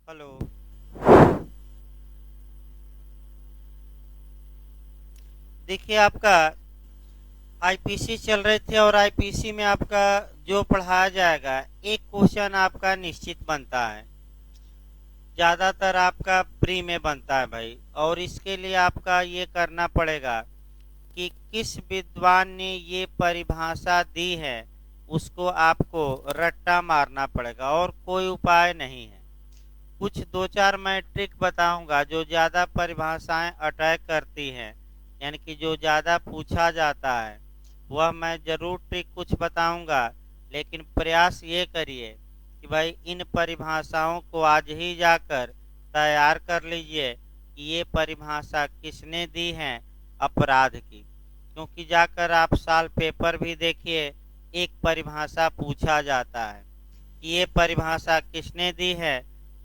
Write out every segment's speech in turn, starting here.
Hello. देखिए आपका IPC चल रहे थे और आईपीसी में आपका जो पढ़ाया जाएगा एक क्वेश्चन आपका निश्चित बनता है। ज़्यादातर आपका प्री में बनता है भाई, और इसके लिए आपका ये करना पड़ेगा कि किस विद्वान ने ये परिभाषा दी है, उसको आपको रट्टा मारना पड़ेगा और कोई उपाय नहीं है। कुछ दो चार मैं ट्रिक बताऊंगा जो ज़्यादा परिभाषाएं अटैक करती हैं, यानी कि जो ज़्यादा पूछा जाता है वह मैं ज़रूर ट्रिक कुछ बताऊंगा। लेकिन प्रयास ये करिए कि भाई इन परिभाषाओं को आज ही जाकर तैयार कर लीजिए कि ये परिभाषा किसने दी है अपराध की। क्योंकि जाकर आप साल पेपर भी देखिए, एक परिभाषा पूछा जाता है कि ये परिभाषा किसने दी है।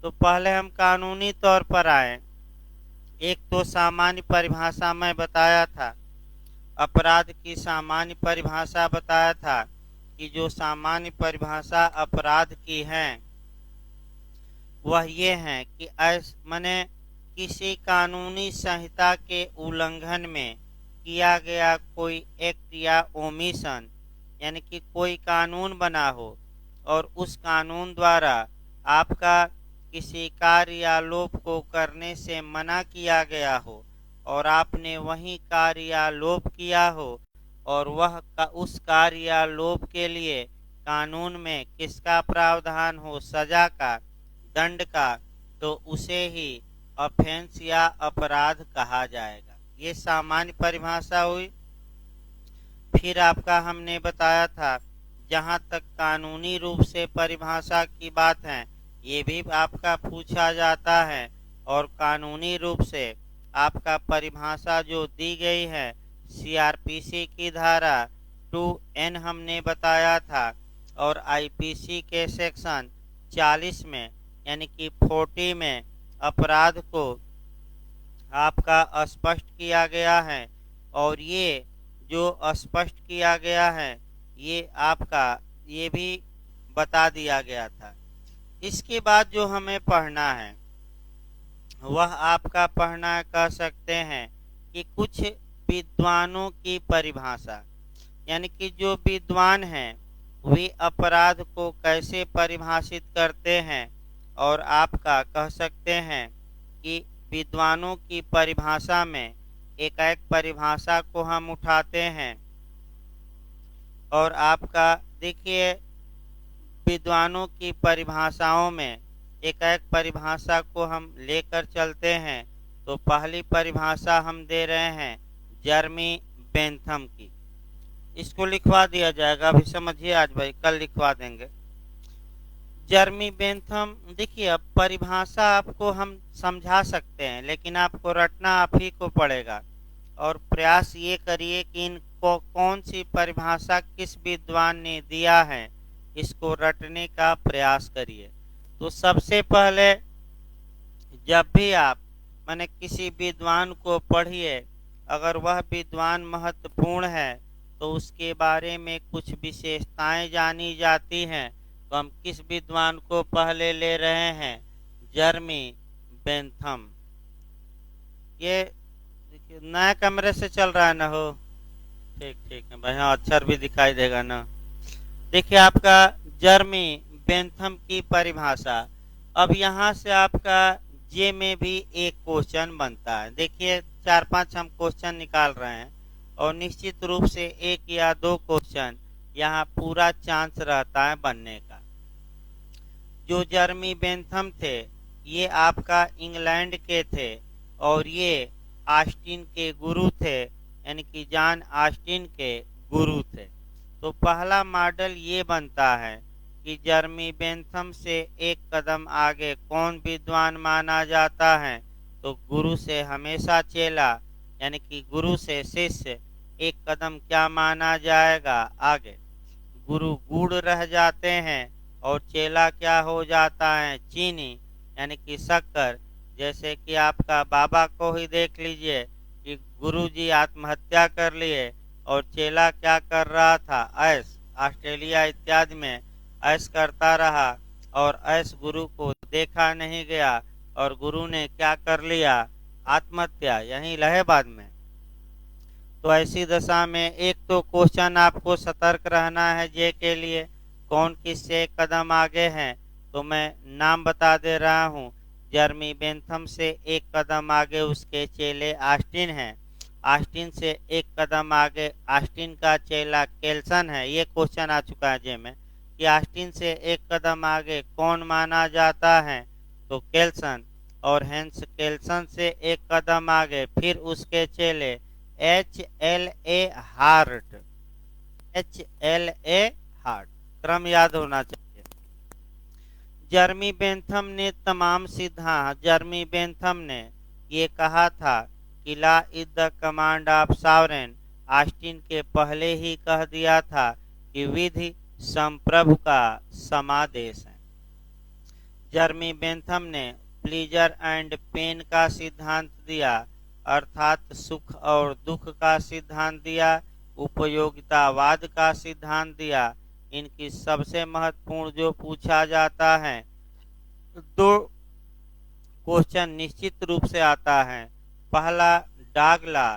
तो पहले हम कानूनी तौर पर आए। एक तो सामान्य परिभाषा मैं बताया था, अपराध की सामान्य परिभाषा बताया था कि जो सामान्य परिभाषा अपराध की है वह ये है कि माने किसी कानूनी संहिता के उल्लंघन में किया गया कोई एक्ट या ओमिशन, यानी कि कोई कानून बना हो और उस कानून द्वारा आपका किसी कार्य या लोभ को करने से मना किया गया हो और आपने वही कार्य या लोभ किया हो, और उस कार्य या लोभ के लिए कानून में किसका प्रावधान हो, सजा का, दंड का, तो उसे ही ऑफेंस या अपराध कहा जाएगा। ये सामान्य परिभाषा हुई। फिर आपका हमने बताया था जहाँ तक कानूनी रूप से परिभाषा की बात है, ये भी आपका पूछा जाता है। और कानूनी रूप से आपका परिभाषा जो दी गई है सीआरपीसी की धारा 2N हमने बताया था, और आईपीसी के सेक्शन 40 में यानी कि 40 में अपराध को आपका स्पष्ट किया गया है। और ये जो स्पष्ट किया गया है ये आपका ये भी बता दिया गया था। इसके बाद जो हमें पढ़ना है वह आपका पढ़ना कह सकते हैं कि कुछ विद्वानों की परिभाषा, यानी कि जो विद्वान हैं वे अपराध को कैसे परिभाषित करते हैं। और आपका कह सकते हैं कि विद्वानों की परिभाषा में एक एक परिभाषा को हम उठाते हैं और आपका देखिए विद्वानों की परिभाषाओं में एक एक परिभाषा को हम लेकर चलते हैं। तो पहली परिभाषा हम दे रहे हैं जर्मी बेंथम की। इसको लिखवा दिया जाएगा, अभी समझिए, आज भाई कल लिखवा देंगे। जर्मी बेंथम, देखिए अब परिभाषा आपको हम समझा सकते हैं लेकिन आपको रटना आप ही को पड़ेगा। और प्रयास ये करिए कि इनको कौन सी परिभाषा किस विद्वान ने दिया है इसको रटने का प्रयास करिए। तो सबसे पहले जब भी आप माने किसी विद्वान को पढ़िए, अगर वह विद्वान महत्वपूर्ण है तो उसके बारे में कुछ विशेषताएं जानी जाती हैं। तो हम किस विद्वान को पहले ले रहे हैं? जर्मी बेंथम। ये देखिए नया कमरे से चल रहा है ना हो, ठीक ठीक है भाई, हाँ अक्षर भी दिखाई देगा ना। देखिए आपका जर्मी बेंथम की परिभाषा। अब यहाँ से आपका जे में भी एक क्वेश्चन बनता है। देखिए 4-5 हम क्वेश्चन निकाल रहे हैं और निश्चित रूप से एक या दो क्वेश्चन यहाँ पूरा चांस रहता है बनने का। जो जर्मी बेंथम थे ये आपका इंग्लैंड के थे और ये ऑस्टिन के गुरु थे, यानी कि जॉन ऑस्टिन के गुरु थे। तो पहला मॉडल ये बनता है कि जर्मी बेंथम से एक कदम आगे कौन विद्वान माना जाता है? तो गुरु से हमेशा चेला, यानी कि गुरु से शिष्य एक कदम क्या माना जाएगा आगे? गुरु गुड़ रह जाते हैं और चेला क्या हो जाता है? चीनी, यानी कि शक्कर। जैसे कि आपका बाबा को ही देख लीजिए कि गुरुजी आत्महत्या कर लिए और चेला क्या कर रहा था? ऐश, ऑस्ट्रेलिया इत्यादि में ऐश करता रहा और ऐश गुरु को देखा नहीं गया और गुरु ने क्या कर लिया, आत्महत्या, यही इलाहाबाद में। तो ऐसी दशा में एक तो क्वेश्चन आपको सतर्क रहना है जे के लिए, कौन किससे एक कदम आगे है। तो मैं नाम बता दे रहा हूँ, जर्मी बेंथम से एक कदम आगे उसके चेले ऑस्टिन हैं। ऑस्टिन से एक कदम आगे ऑस्टिन का चेला केल्सन है। ये क्वेश्चन आ चुका है जे में कि ऑस्टिन से एक कदम आगे कौन माना जाता है, तो केल्सन। और हेंस केल्सन से एक कदम आगे फिर उसके चेले HLA हार्ट, HLA हार्ट, क्रम याद होना चाहिए। जर्मी बेंथम ने ये कहा था कि law is the command of sovereign. Austin के पहले ही कह दिया था कि विधि संप्रभु का समादेश है। जर्मी बेंथम ने प्लीजर एंड पेन का सिद्धांत दिया, अर्थात सुख और दुख का सिद्धांत दिया, उपयोगितावाद का सिद्धांत दिया। इनकी सबसे महत्वपूर्ण जो पूछा जाता है, दो क्वेश्चन निश्चित रूप से आता है। पहला, डागला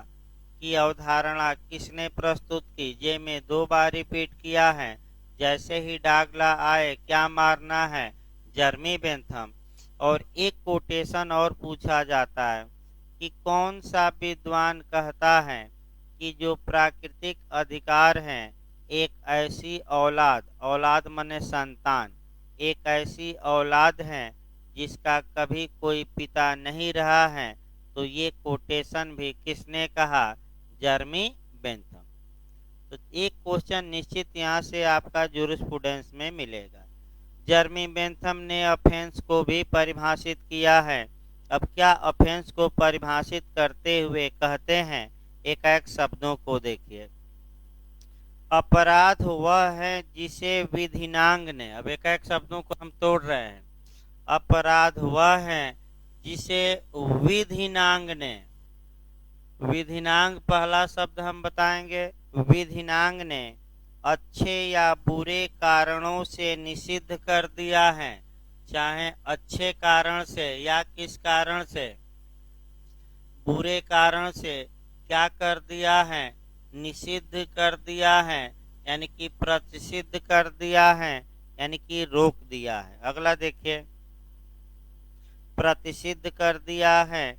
की अवधारणा किसने प्रस्तुत की, जे में 2 बार रिपीट किया है। जैसे ही डागला आए क्या मारना है, जर्मी बेंथम। और एक कोटेशन और पूछा जाता है कि कौन सा विद्वान कहता है कि जो प्राकृतिक अधिकार हैं, एक ऐसी औलाद, औलाद मने संतान, एक ऐसी औलाद है जिसका कभी कोई पिता नहीं रहा है। तो ये कोटेशन भी किसने कहा, जर्मी बेंथम। तो एक क्वेश्चन निश्चित यहाँ से आपका जूरिस्प्रूडेंस में मिलेगा। जर्मी बेंथम ने ऑफेंस को भी परिभाषित किया है। अब क्या ऑफेंस को परिभाषित करते हुए कहते हैं, एक एक शब्दों को देखिए। अपराध वह है जिसे विधिनांग ने, अब एक एक शब्दों को हम तोड़ रहे हैं। अपराध वह है जिसे विधिनांग ने, विधिनांग पहला शब्द हम बताएंगे, विधिनांग ने अच्छे या बुरे कारणों से निषिद्ध कर दिया है। चाहे अच्छे कारण से या किस कारण से, बुरे कारण से क्या कर दिया है, निषिद्ध कर दिया है, यानी कि प्रतिषिद्ध कर दिया है, यानी कि रोक दिया है। अगला देखिए, प्रतिषिद्ध कर दिया है।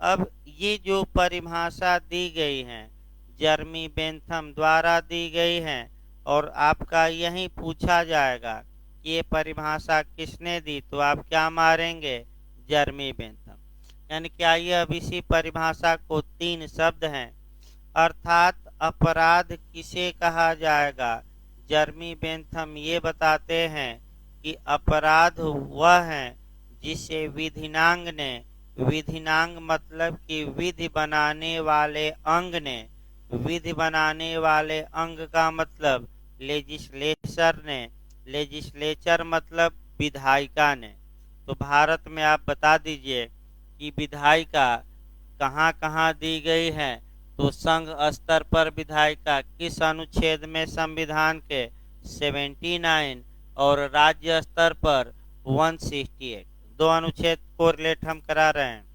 अब ये जो परिभाषा दी गई है जर्मी बेंथम द्वारा दी गई है, और आपका यही पूछा जाएगा ये परिभाषा किसने दी, तो आप क्या मारेंगे, जर्मी बेंथम। यानी कि आइए अब इसी परिभाषा को 3 शब्द हैं, अर्थात अपराध किसे कहा जाएगा। जर्मी बेंथम ये बताते हैं कि अपराध वह है जिसे विधिनांग ने, विधिनांग मतलब कि विधि बनाने वाले अंग ने, विधि बनाने वाले अंग का मतलब लेजिस्लेचर ने, लेजिस्लेचर मतलब विधायिका ने। तो भारत में आप बता दीजिए कि विधायिका कहाँ कहाँ दी गई है, तो संघ स्तर पर विधायिका किस अनुच्छेद में, संविधान के 79, और राज्य स्तर पर 168। 2 अनुच्छेद कोरिलेट हम करा रहे हैं।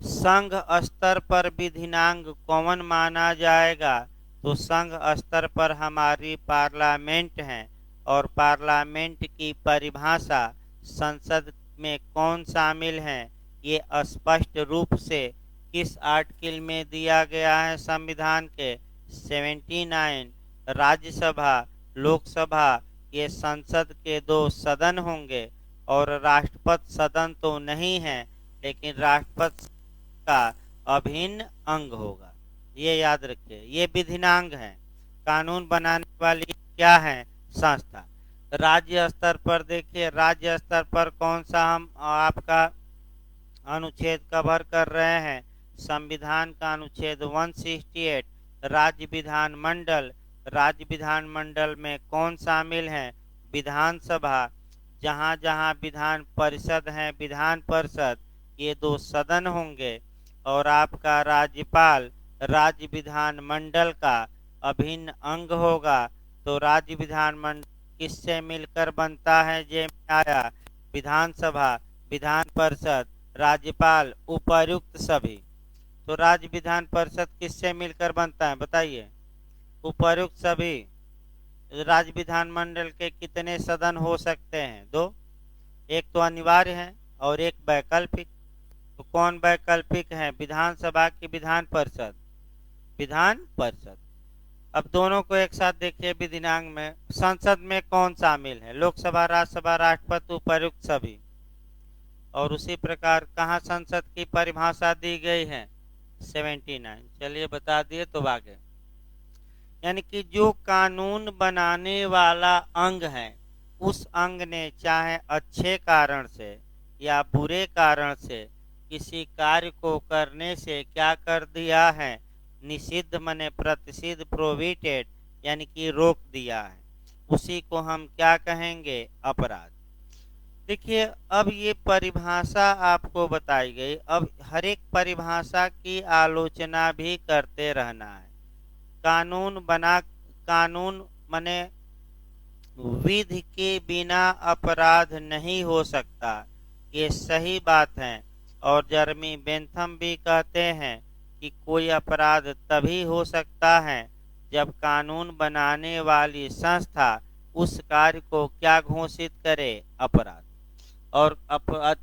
संघ स्तर पर विधिनांग कौन माना जाएगा, तो संघ स्तर पर हमारी पार्लियामेंट है, और पार्लियामेंट की परिभाषा संसद में कौन शामिल है, ये स्पष्ट रूप से किस आर्टिकल में दिया गया है, संविधान के 79। राज्यसभा, लोकसभा, ये संसद के 2 सदन होंगे, और राष्ट्रपति सदन तो नहीं है, लेकिन राष्ट्रपति का अभिन्न अंग होगा। ये याद रखिए, ये विधिनांग है। कानून बनाने वाली क्या है, संस्था। राज्य स्तर पर देखिए, राज्य स्तर पर कौन सा हम आपका अनुच्छेद कवर कर रहे हैं, संविधान का अनुच्छेद 168। राज्य विधानमंडल, राज्य विधानमंडल में कौन शामिल है, विधानसभा, जहाँ जहाँ विधान परिषद है, विधान परिषद, ये 2 सदन होंगे। और आपका राज्यपाल राज्य विधानमंडल का अभिन्न अंग होगा। तो राज्य विधानमंडल किससे मिलकर बनता है, जे आया विधानसभा, विधान परिषद, राज्यपाल, उपर्युक्त सभी। तो राज्य विधान परिषद किससे मिलकर बनता है बताइए? उपर्युक्त सभी। राज्य विधानमंडल के कितने सदन हो सकते हैं? दो। एक तो अनिवार्य है और एक वैकल्पिक। तो कौन वैकल्पिक है? विधानसभा की विधान परिषद, विधान परिषद। अब दोनों को एक साथ देखिए विधिनांग में। संसद में कौन शामिल है? लोकसभा, राज्यसभा, राष्ट्रपति, उपर्युक्त सभी। और उसी प्रकार कहाँ संसद की परिभाषा दी गई है? 79। चलिए बता दिए तो आगे। यानी कि जो कानून बनाने वाला अंग है, उस अंग ने चाहे अच्छे कारण से या बुरे कारण से किसी कार्य को करने से क्या कर दिया है? निषिद्ध माने प्रतिषिद्ध, प्रोहिबिटेड यानी कि रोक दिया है। उसी को हम क्या कहेंगे? अपराध। देखिए अब ये परिभाषा आपको बताई गई। अब हर एक परिभाषा की आलोचना भी करते रहना है। कानून माने विधि के बिना अपराध नहीं हो सकता, ये सही बात है। और जर्मी बेंथम भी कहते हैं कि कोई अपराध तभी हो सकता है जब कानून बनाने वाली संस्था उस कार्य को क्या घोषित करे? अपराध। और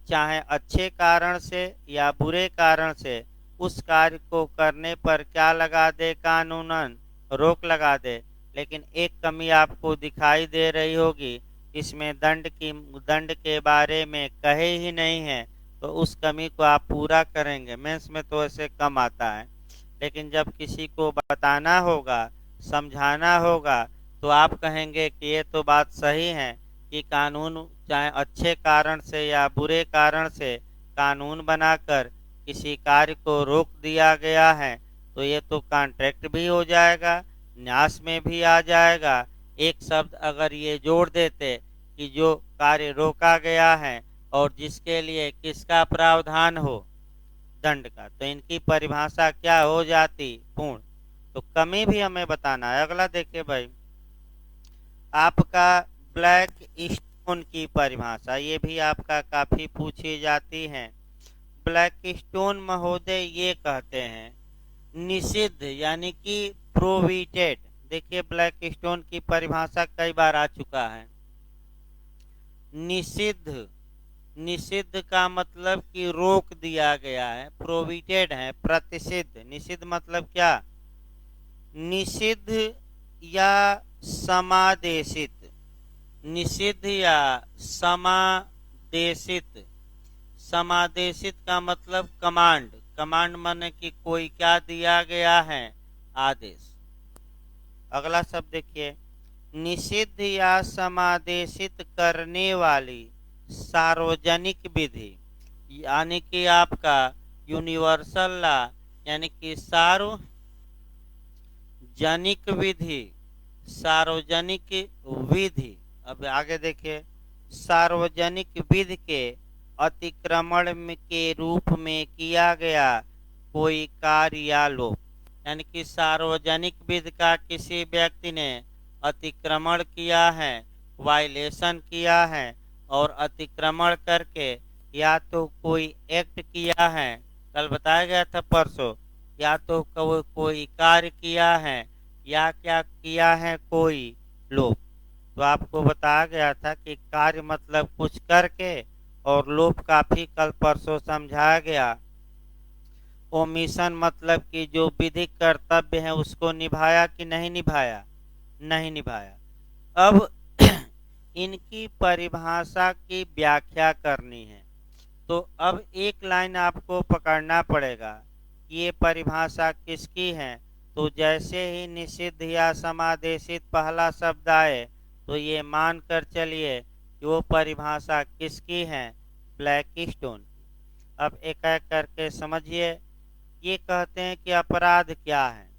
चाहे अच्छे कारण से या बुरे कारण से उस कार्य को करने पर क्या लगा दे? कानूनन रोक लगा दे। लेकिन एक कमी आपको दिखाई दे रही होगी, इसमें दंड के बारे में कहे ही नहीं है। तो उस कमी को आप पूरा करेंगे। मेंस में तो ऐसे कम आता है, लेकिन जब किसी को बताना होगा, समझाना होगा, तो आप कहेंगे कि ये तो बात सही है कि कानून चाहे अच्छे कारण से या बुरे कारण से कानून बनाकर किसी कार्य को रोक दिया गया है, तो ये तो कॉन्ट्रैक्ट भी हो जाएगा, न्यास में भी आ जाएगा। एक शब्द अगर ये जोड़ देते कि जो कार्य रोका गया है और जिसके लिए किसका प्रावधान हो? दंड का, तो इनकी परिभाषा क्या हो जाती? पूर्ण। तो कमी भी हमें बताना है। अगला देखिए भाई, आपका ब्लैक स्टोन की परिभाषा, ये भी आपका काफी पूछी जाती है। ब्लैक स्टोन महोदय ये कहते हैं निषिद्ध यानी कि प्रोहिबिटेड। देखिए ब्लैक स्टोन की परिभाषा कई बार आ चुका है। निषिद्ध, निषिद्ध का मतलब कि रोक दिया गया है। प्रोहिबिटेड है प्रतिषिद्ध। निषिद्ध मतलब क्या? निषिद्ध या समादेशित। निषिद्ध या समादेशित। समादेशित का मतलब कमांड। कमांड माने कि कोई क्या दिया गया है? आदेश। अगला शब्द देखिए, निषिद्ध या समादेशित करने वाली सार्वजनिक विधि, यानी कि आपका यूनिवर्सल लॉ, यानी कि सार्वजनिक विधि। सार्वजनिक विधि। अब आगे देखिए, सार्वजनिक विधि के अतिक्रमण के रूप में किया गया कोई कार्य या लोप। यानी कि सार्वजनिक विधि का किसी व्यक्ति ने अतिक्रमण किया है, वायलेशन किया है, और अतिक्रमण करके या तो कोई एक्ट किया है, कल बताया गया था परसों, या तो कोई कार्य किया है, या क्या किया है? कोई लोप। तो आपको बताया गया था कि कार्य मतलब कुछ करके, और लोप काफी कल परसों समझाया गया। ओमिशन मतलब कि जो विधिक कर्तव्य है उसको निभाया कि नहीं निभाया? नहीं निभाया। अब इनकी परिभाषा की व्याख्या करनी है। तो अब एक लाइन आपको पकड़ना पड़ेगा कि ये परिभाषा किसकी है। तो जैसे ही निषिद्ध या समादेशित पहला शब्द आए तो ये मान कर चलिए कि वो परिभाषा किसकी है? ब्लैक स्टोन की। अब एक एक करके समझिए। ये कहते हैं कि अपराध क्या है?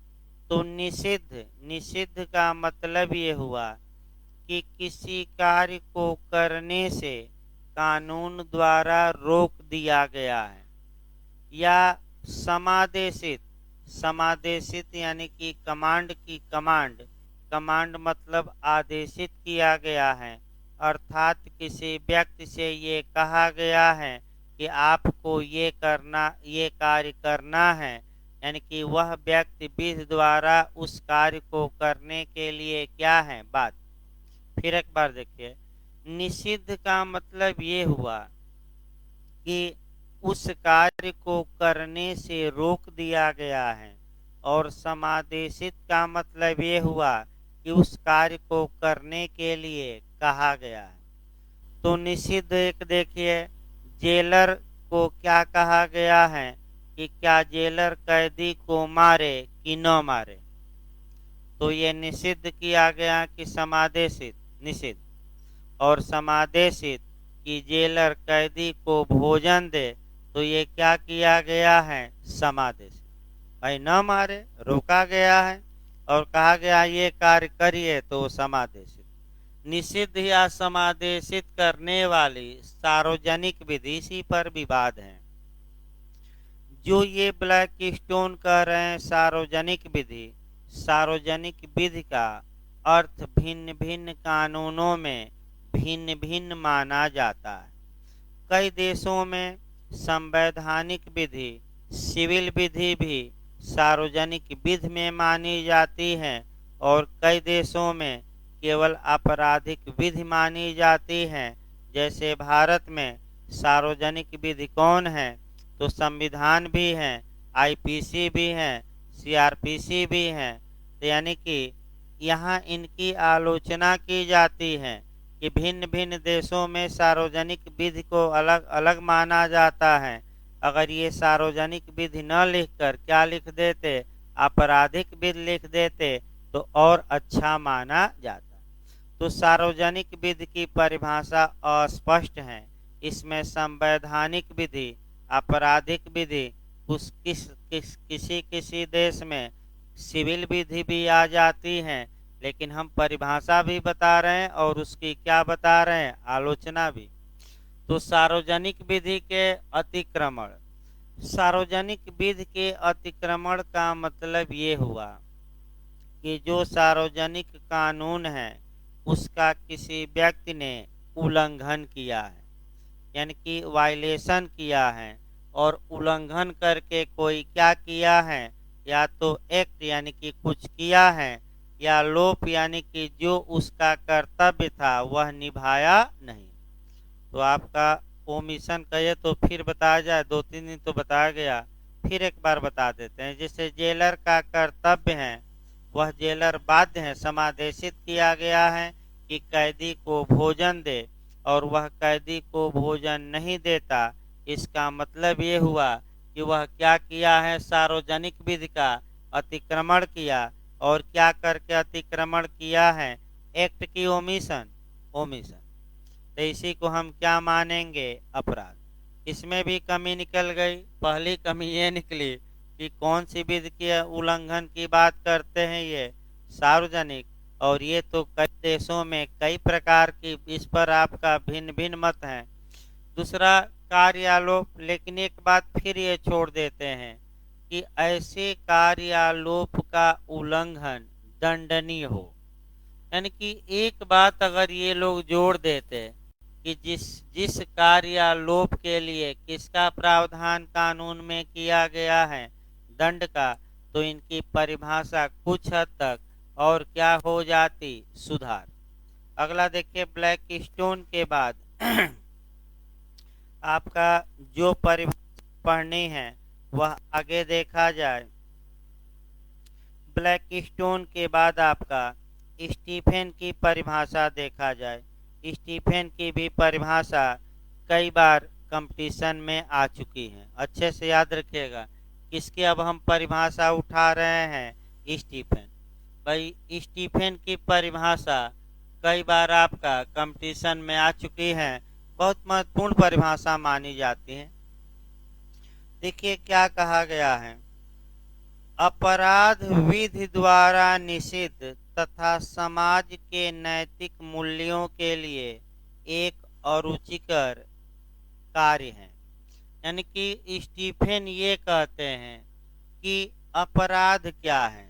तो निषिद्ध, निषिद्ध का मतलब ये हुआ कि किसी कार्य को करने से कानून द्वारा रोक दिया गया है। या समादेशित, समादेशित यानी कि कमांड की कमांड। कमांड मतलब आदेशित किया गया है। अर्थात किसी व्यक्ति से ये कहा गया है कि आपको ये कार्य करना है, यानी कि वह व्यक्ति विधि द्वारा उस कार्य को करने के लिए क्या है बात। फिर एक बार देखिए, निषिद्ध का मतलब ये हुआ कि उस कार्य को करने से रोक दिया गया है, और समादेशित का मतलब ये हुआ कि उस कार्य को करने के लिए कहा गया है। तो निषिद्ध एक देखिए, जेलर को क्या कहा गया है कि क्या जेलर कैदी को मारे कि न मारे, तो ये निषिद्ध किया गया कि समादेशित, निषिद्ध। और समादेशित कि जेलर कैदी को भोजन दे, तो ये क्या किया गया है, समादेशित। भाई न मारे, रोका गया है और कहा गया ये कार्य करिए, तो समादेशित। निषिद्ध या समादेशित करने वाली सार्वजनिक विधि, इसी पर विवाद है। जो ये ब्लैक स्टोन कह रहे हैं सार्वजनिक विधि, सार्वजनिक विधि का अर्थ भिन्न भिन्न कानूनों में भिन्न भिन्न माना जाता है। कई देशों में संवैधानिक विधि, सिविल विधि भी सार्वजनिक विधि में मानी जाती है, और कई देशों में केवल आपराधिक विधि मानी जाती है। जैसे भारत में सार्वजनिक विधि कौन है, तो संविधान भी है, आईपीसी भी है, सीआरपीसी भी है। तो यानी कि यहाँ इनकी आलोचना की जाती है कि भिन्न भिन्न देशों में सार्वजनिक विधि को अलग अलग माना जाता है। अगर ये सार्वजनिक विधि न लिखकर क्या लिख देते, आपराधिक विधि लिख देते, तो और अच्छा माना जाता। तो सार्वजनिक विधि की परिभाषा अस्पष्ट है। इसमें संवैधानिक विधि, आपराधिक विधि, किसी देश में सिविल विधि भी आ जाती है। लेकिन हम परिभाषा भी बता रहे हैं और उसकी क्या बता रहे हैं, आलोचना भी। तो सार्वजनिक विधि के अतिक्रमण, सार्वजनिक विधि के अतिक्रमण का मतलब ये हुआ कि जो सार्वजनिक कानून है उसका किसी व्यक्ति ने उल्लंघन किया है, यानी कि वायलेशन किया है, और उल्लंघन करके कोई क्या किया है, या तो एक्ट यानी कि कुछ किया है, या लोप यानी कि जो उसका कर्तव्य था वह निभाया नहीं। तो आपका ओमिशन कहे तो फिर बताया जाए, 2-3 दिन तो बताया गया, फिर एक बार बता देते हैं। जैसे जेलर का कर्तव्य है, वह जेलर बाध्य है, समादेशित किया गया है कि कैदी को भोजन दे, और वह कैदी को भोजन नहीं देता। इसका मतलब ये हुआ कि वह क्या किया है, सार्वजनिक विधि का अतिक्रमण किया। और क्या करके अतिक्रमण किया है, एक्ट की ओमिशन, ओमिशन। तो इसी को हम क्या मानेंगे, अपराध। इसमें भी कमी निकल गई। पहली कमी ये निकली कि कौन सी विधि के उल्लंघन की बात करते हैं, ये सार्वजनिक, और ये तो कई देशों में कई प्रकार की, इस पर आपका भिन्न भिन्न मत है। दूसरा कार्यालोप, लेकिन एक बात फिर ये छोड़ देते हैं कि ऐसे कार्यालोप का उल्लंघन दंडनीय हो। यानी कि एक बात अगर ये लोग जोड़ देते कि जिस जिस कार्यालोप के लिए किसका प्रावधान कानून में किया गया है, दंड का, तो इनकी परिभाषा कुछ हद तक और क्या हो जाती, सुधार। अगला देखिए, ब्लैक स्टोन के बाद आपका जो परिभाषा पढ़नी है वह आगे देखा जाए। ब्लैक स्टोन के बाद आपका स्टीफेन की परिभाषा देखा जाए। स्टीफेन की भी परिभाषा कई बार कंपटीशन में आ चुकी है, अच्छे से याद रखिएगा। किसकी अब हम परिभाषा उठा रहे हैं, स्टीफेन। भाई स्टीफेन की परिभाषा कई बार आपका कंपटीशन में आ चुकी है, बहुत महत्वपूर्ण परिभाषा मानी जाती है। देखिए क्या कहा गया है, अपराध विधि द्वारा निषिद्ध तथा समाज के नैतिक मूल्यों के लिए एक अरुचिकर कार्य है। यानी कि स्टीफेन ये कहते हैं कि अपराध क्या है,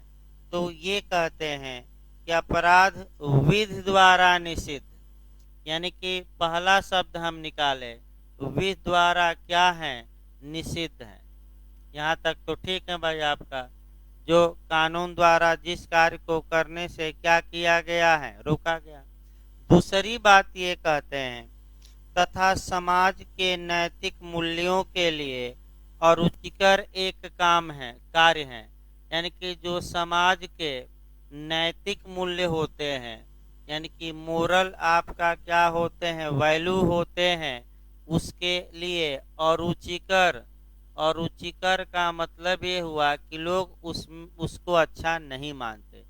तो ये कहते हैं कि अपराध विधि द्वारा निषिद्ध, यानी कि पहला शब्द हम निकाले, विधि द्वारा क्या है, निषिद्ध है। यहाँ तक तो ठीक है भाई आपका। जो कानून द्वारा जिस कार्य को करने से क्या किया गया है, रोका गया। दूसरी बात ये कहते हैं, तथा समाज के नैतिक मूल्यों के लिए अरुचिकर एक काम है, कार्य है। यानी कि जो समाज के नैतिक मूल्य होते हैं, यानी कि मोरल आपका क्या होते हैं, वैल्यू होते हैं, उसके लिए अरुचिकर। अरुचिकर का मतलब ये हुआ कि लोग उसको अच्छा नहीं मानते।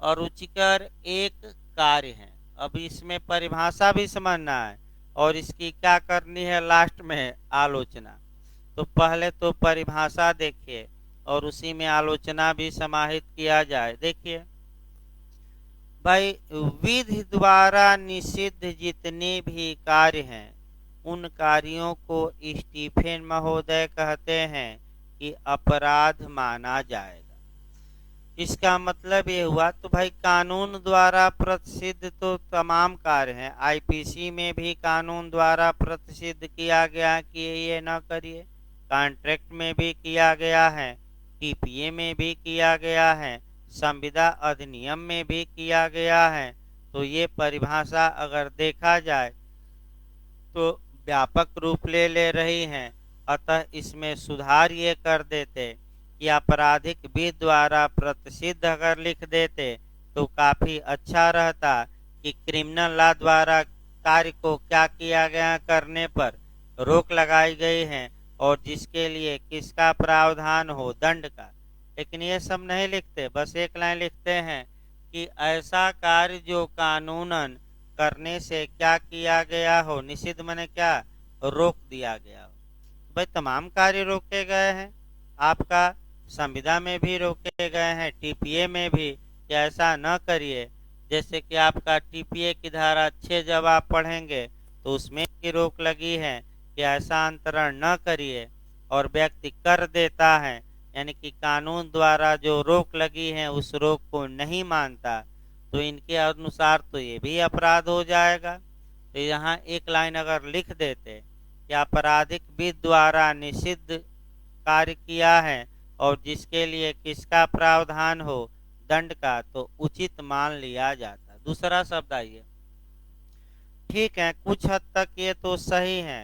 अरुचिकर एक कार्य है। अब इसमें परिभाषा भी समझना है और इसकी क्या करनी है, लास्ट में आलोचना। तो पहले तो परिभाषा देखिए और उसी में आलोचना भी समाहित किया जाए। देखिए भाई, विधि द्वारा निषिद्ध जितने भी कार्य हैं, उन कार्यों को स्टीफेन महोदय कहते हैं कि अपराध माना जाएगा। इसका मतलब ये हुआ, तो भाई कानून द्वारा प्रतिषिद्ध तो तमाम कार्य हैं। आईपीसी में भी कानून द्वारा प्रतिषिद्ध किया गया कि ये न करिए, कॉन्ट्रैक्ट में भी किया गया है, टीपीए में भी किया गया है, संविदा अधिनियम में भी किया गया है। तो ये परिभाषा अगर देखा जाए तो व्यापक रूप ले रही हैं। अतः इसमें सुधार ये कर देते कि आपराधिक विधि द्वारा प्रतिषिद्ध अगर लिख देते तो काफी अच्छा रहता कि क्रिमिनल लॉ द्वारा कार्य को क्या किया गया करने पर रोक लगाई गई है और जिसके लिए किसका प्रावधान हो, दंड का। लेकिन ये सब नहीं लिखते, बस एक लाइन लिखते हैं कि ऐसा कार्य जो कानूनन करने से क्या किया गया हो, निषिद्ध माने क्या, रोक दिया गया हो। भाई तमाम कार्य रोके गए हैं, आपका संविदा में भी रोके गए हैं, टीपीए में भी, कि ऐसा न करिए। जैसे कि आपका टीपीए की धारा 6 जब आप पढ़ेंगे तो उसमें की रोक लगी है कि ऐसा अंतरण न करिए, और व्यक्ति कर देता है, यानी कि कानून द्वारा जो रोक लगी है उस रोक को नहीं मानता, तो इनके अनुसार तो ये भी अपराध हो जाएगा। तो यहाँ एक लाइन अगर लिख देते कि आपराधिक विधि द्वारा निषिद्ध कार्य किया है और जिसके लिए किसका प्रावधान हो, दंड का, तो उचित मान लिया जाता। दूसरा शब्द आइए, ठीक है, कुछ हद तक ये तो सही है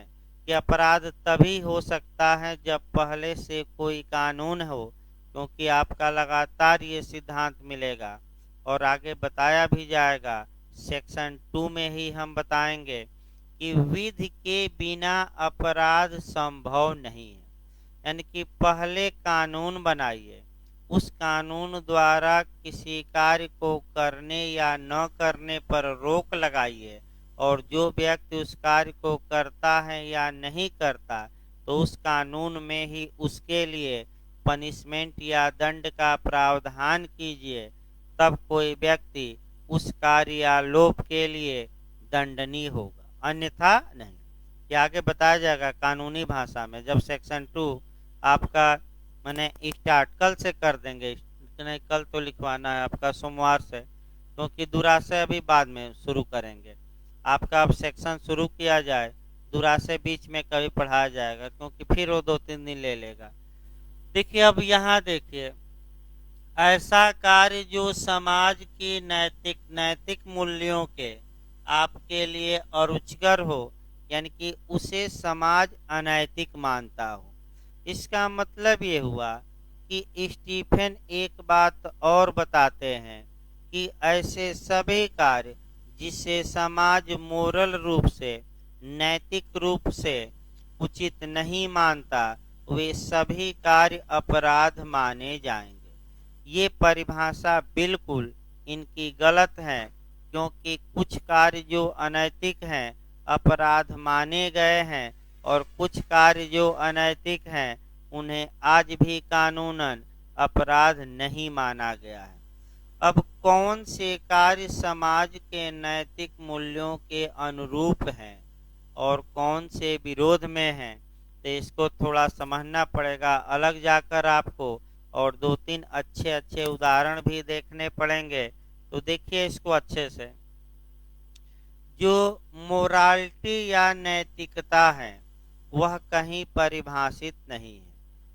कि अपराध तभी हो सकता है जब पहले से कोई कानून हो, क्योंकि आपका लगातार ये सिद्धांत मिलेगा और आगे बताया भी जाएगा। सेक्शन 2 में ही हम बताएंगे कि विधि के बिना अपराध संभव नहीं है। यानी कि पहले कानून बनाइए, उस कानून द्वारा किसी कार्य को करने या न करने पर रोक लगाइए, और जो व्यक्ति उस कार्य को करता है या नहीं करता तो उस कानून में ही उसके लिए पनिशमेंट या दंड का प्रावधान कीजिए, तब कोई व्यक्ति उस कार्य या लोभ के लिए दंडनीय होगा, अन्यथा नहीं। ये आगे बताया जाएगा कानूनी भाषा में, जब सेक्शन 2 आपका मैंने स्टार्ट कल से कर देंगे। नहीं, कल तो लिखवाना है आपका सोमवार से, क्योंकि दुराशय अभी बाद में शुरू करेंगे। आपका अब सेक्शन शुरू किया जाए, दुराशय बीच में कभी पढ़ाया जाएगा, क्योंकि फिर वो 2-3 दिन ले लेगा। देखिए अब यहाँ देखिए, ऐसा कार्य जो समाज की नैतिक मूल्यों के आपके लिए अरुचिकर हो, यानी कि उसे समाज अनैतिक मानता हो। इसका मतलब ये हुआ कि स्टीफेन एक बात और बताते हैं कि ऐसे सभी कार्य जिसे समाज मोरल रूप से, नैतिक रूप से उचित नहीं मानता, वे सभी कार्य अपराध माने जाएंगे। ये परिभाषा बिल्कुल इनकी गलत है, क्योंकि कुछ कार्य जो अनैतिक हैं अपराध माने गए हैं, और कुछ कार्य जो अनैतिक हैं उन्हें आज भी कानूनन अपराध नहीं माना गया है। अब कौन से कार्य समाज के नैतिक मूल्यों के अनुरूप हैं और कौन से विरोध में हैं, तो इसको थोड़ा समझना पड़ेगा अलग जाकर आपको, और 2-3 अच्छे उदाहरण भी देखने पड़ेंगे। तो देखिए इसको अच्छे से। जो मोरालिटी या नैतिकता है वह कहीं परिभाषित नहीं है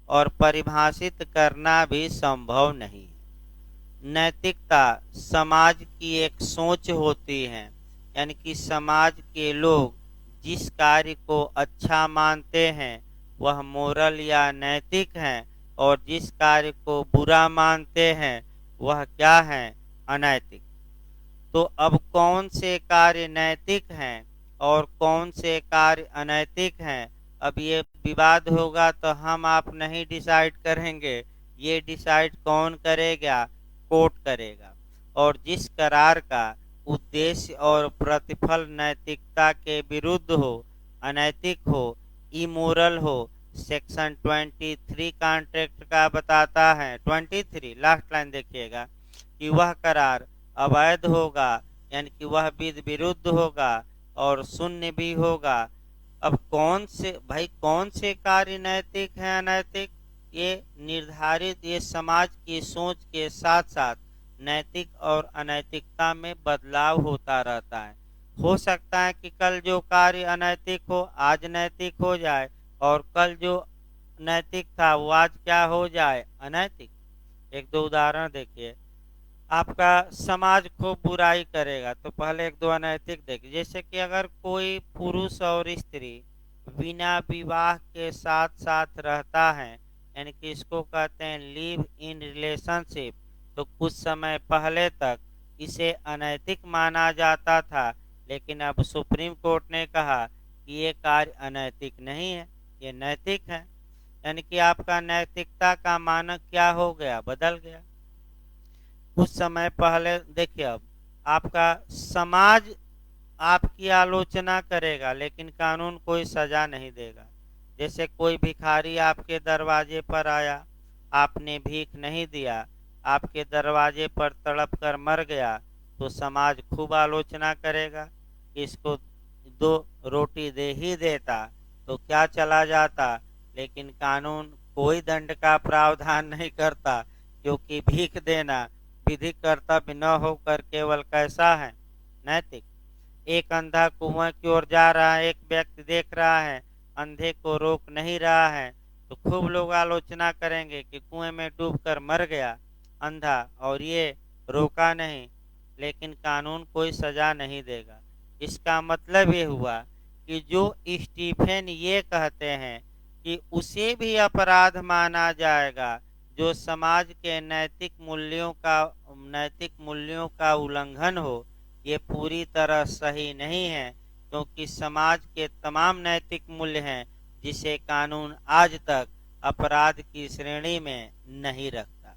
और परिभाषित करना भी संभव नहीं है। नैतिकता समाज की एक सोच होती है, यानी कि समाज के लोग जिस कार्य को अच्छा मानते हैं वह मोरल या नैतिक है और जिस कार्य को बुरा मानते हैं वह क्या है, अनैतिक। तो अब कौन से कार्य नैतिक हैं और कौन से कार्य अनैतिक हैं, अब ये विवाद होगा तो हम आप नहीं डिसाइड करेंगे, ये डिसाइड कौन करेगा, कोर्ट करेगा। और जिस करार का उद्देश्य और प्रतिफल नैतिकता के विरुद्ध हो, अनैतिक हो, इमोरल हो, सेक्शन 23 कॉन्ट्रैक्ट का बताता है, 23 लास्ट लाइन देखिएगा, कि वह करार अवैध होगा, यानी कि वह विधि विरुद्ध होगा और शून्य भी होगा। अब कौन से कार्य नैतिक हैं अनैतिक, ये निर्धारित, ये समाज की सोच के साथ साथ नैतिक और अनैतिकता में बदलाव होता रहता है। हो सकता है कि कल जो कार्य अनैतिक हो आज नैतिक हो जाए और कल जो नैतिक था वो आज क्या हो जाए, अनैतिक। एक दो उदाहरण देखिए, आपका समाज खूब बुराई करेगा तो पहले एक दो अनैतिक देखिए, जैसे कि अगर कोई पुरुष और स्त्री बिना विवाह के साथ साथ रहता है, यानी कि इसको कहते हैं लिव इन रिलेशनशिप, तो कुछ समय पहले तक इसे अनैतिक माना जाता था, लेकिन अब सुप्रीम कोर्ट ने कहा कि ये कार्य अनैतिक नहीं है, ये नैतिक है। यानी कि आपका नैतिकता का मानक क्या हो गया, बदल गया। कुछ समय पहले देखिए, अब आपका समाज आपकी आलोचना करेगा लेकिन कानून कोई सजा नहीं देगा। जैसे कोई भिखारी आपके दरवाजे पर आया, आपने भीख नहीं दिया, आपके दरवाजे पर तड़प कर मर गया, तो समाज खूब आलोचना करेगा कि इसको दो रोटी दे ही देता तो क्या चला जाता, लेकिन कानून कोई दंड का प्रावधान नहीं करता, क्योंकि भीख देना विधिक कर्तव्य न होकर केवल कैसा है, नैतिक। एक अंधा कुआं की ओर जा रहा है, एक व्यक्ति देख रहा है, अंधे को रोक नहीं रहा है, तो खूब लोग आलोचना करेंगे कि कुएं में डूबकर मर गया अंधा और ये रोका नहीं, लेकिन कानून कोई सजा नहीं देगा। इसका मतलब ये हुआ कि जो स्टीफेन ये कहते हैं कि उसे भी अपराध माना जाएगा जो समाज के नैतिक मूल्यों का उल्लंघन हो, ये पूरी तरह सही नहीं है, क्योंकि समाज के तमाम नैतिक मूल्य हैं जिसे कानून आज तक अपराध की श्रेणी में नहीं रखता।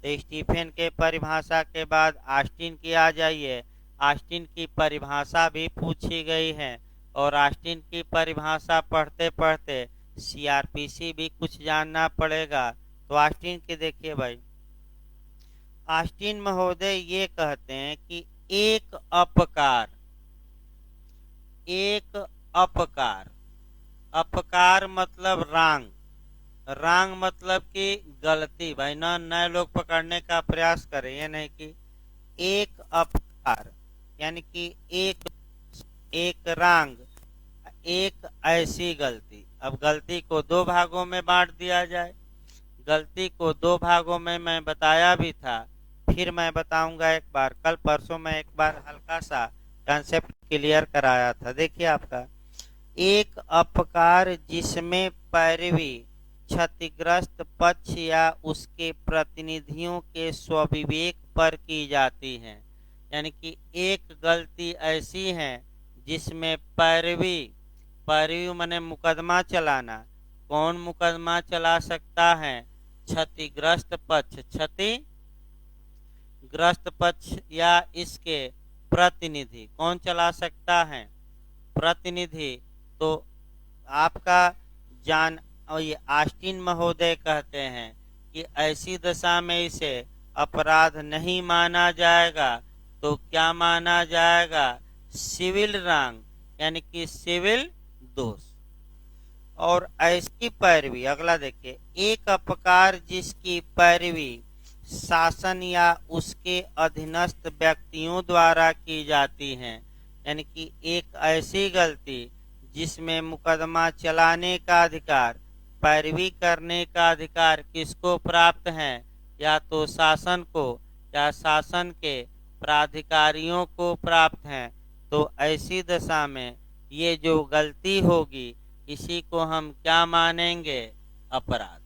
तो स्टीफेन के परिभाषा के बाद ऑस्टिन की आ जाइए। ऑस्टिन की परिभाषा भी पूछी गई है और ऑस्टिन की परिभाषा पढ़ते पढ़ते सीआरपीसी भी कुछ जानना पड़ेगा। तो ऑस्टिन की देखिए भाई, ऑस्टिन महोदय ये कहते हैं कि एक अपकार, अपकार मतलब रांग, रांग मतलब कि गलती। भाई ना नए लोग पकड़ने का प्रयास करें, ये नहीं कि एक अपकार यानी कि एक रांग, एक ऐसी गलती। अब गलती को दो भागों में बांट दिया जाए। गलती को दो भागों में मैं बताया भी था, फिर मैं बताऊंगा एक बार। कल परसों मैं एक बार हल्का सा कंसेप्ट क्लियर कराया था। देखिए आपका एक अपकार जिसमें पैरवी क्षतिग्रस्त पक्ष या उसके प्रतिनिधियों के स्वविवेक पर की जाती है, यानी कि एक गलती ऐसी है जिसमें पैरवी माने मुकदमा चलाना। कौन मुकदमा चला सकता है, क्षतिग्रस्त पक्ष, क्षतिग्रस्त पक्ष या इसके प्रतिनिधि। कौन चला सकता है, प्रतिनिधि। तो आपका जान और ये ऑस्टिन महोदय कहते हैं कि ऐसी दशा में इसे अपराध नहीं माना जाएगा, तो क्या माना जाएगा, सिविल रांग, यानी कि सिविल दोष। और ऐसी पैरवी, अगला देखिए, एक अपकार जिसकी पैरवी शासन या उसके अधीनस्थ व्यक्तियों द्वारा की जाती है, यानी कि एक ऐसी गलती जिसमें मुकदमा चलाने का अधिकार, पैरवी करने का अधिकार किसको प्राप्त है, या तो शासन को या शासन के प्राधिकारियों को प्राप्त है। तो ऐसी दशा में ये जो गलती होगी इसी को हम क्या मानेंगे, अपराध।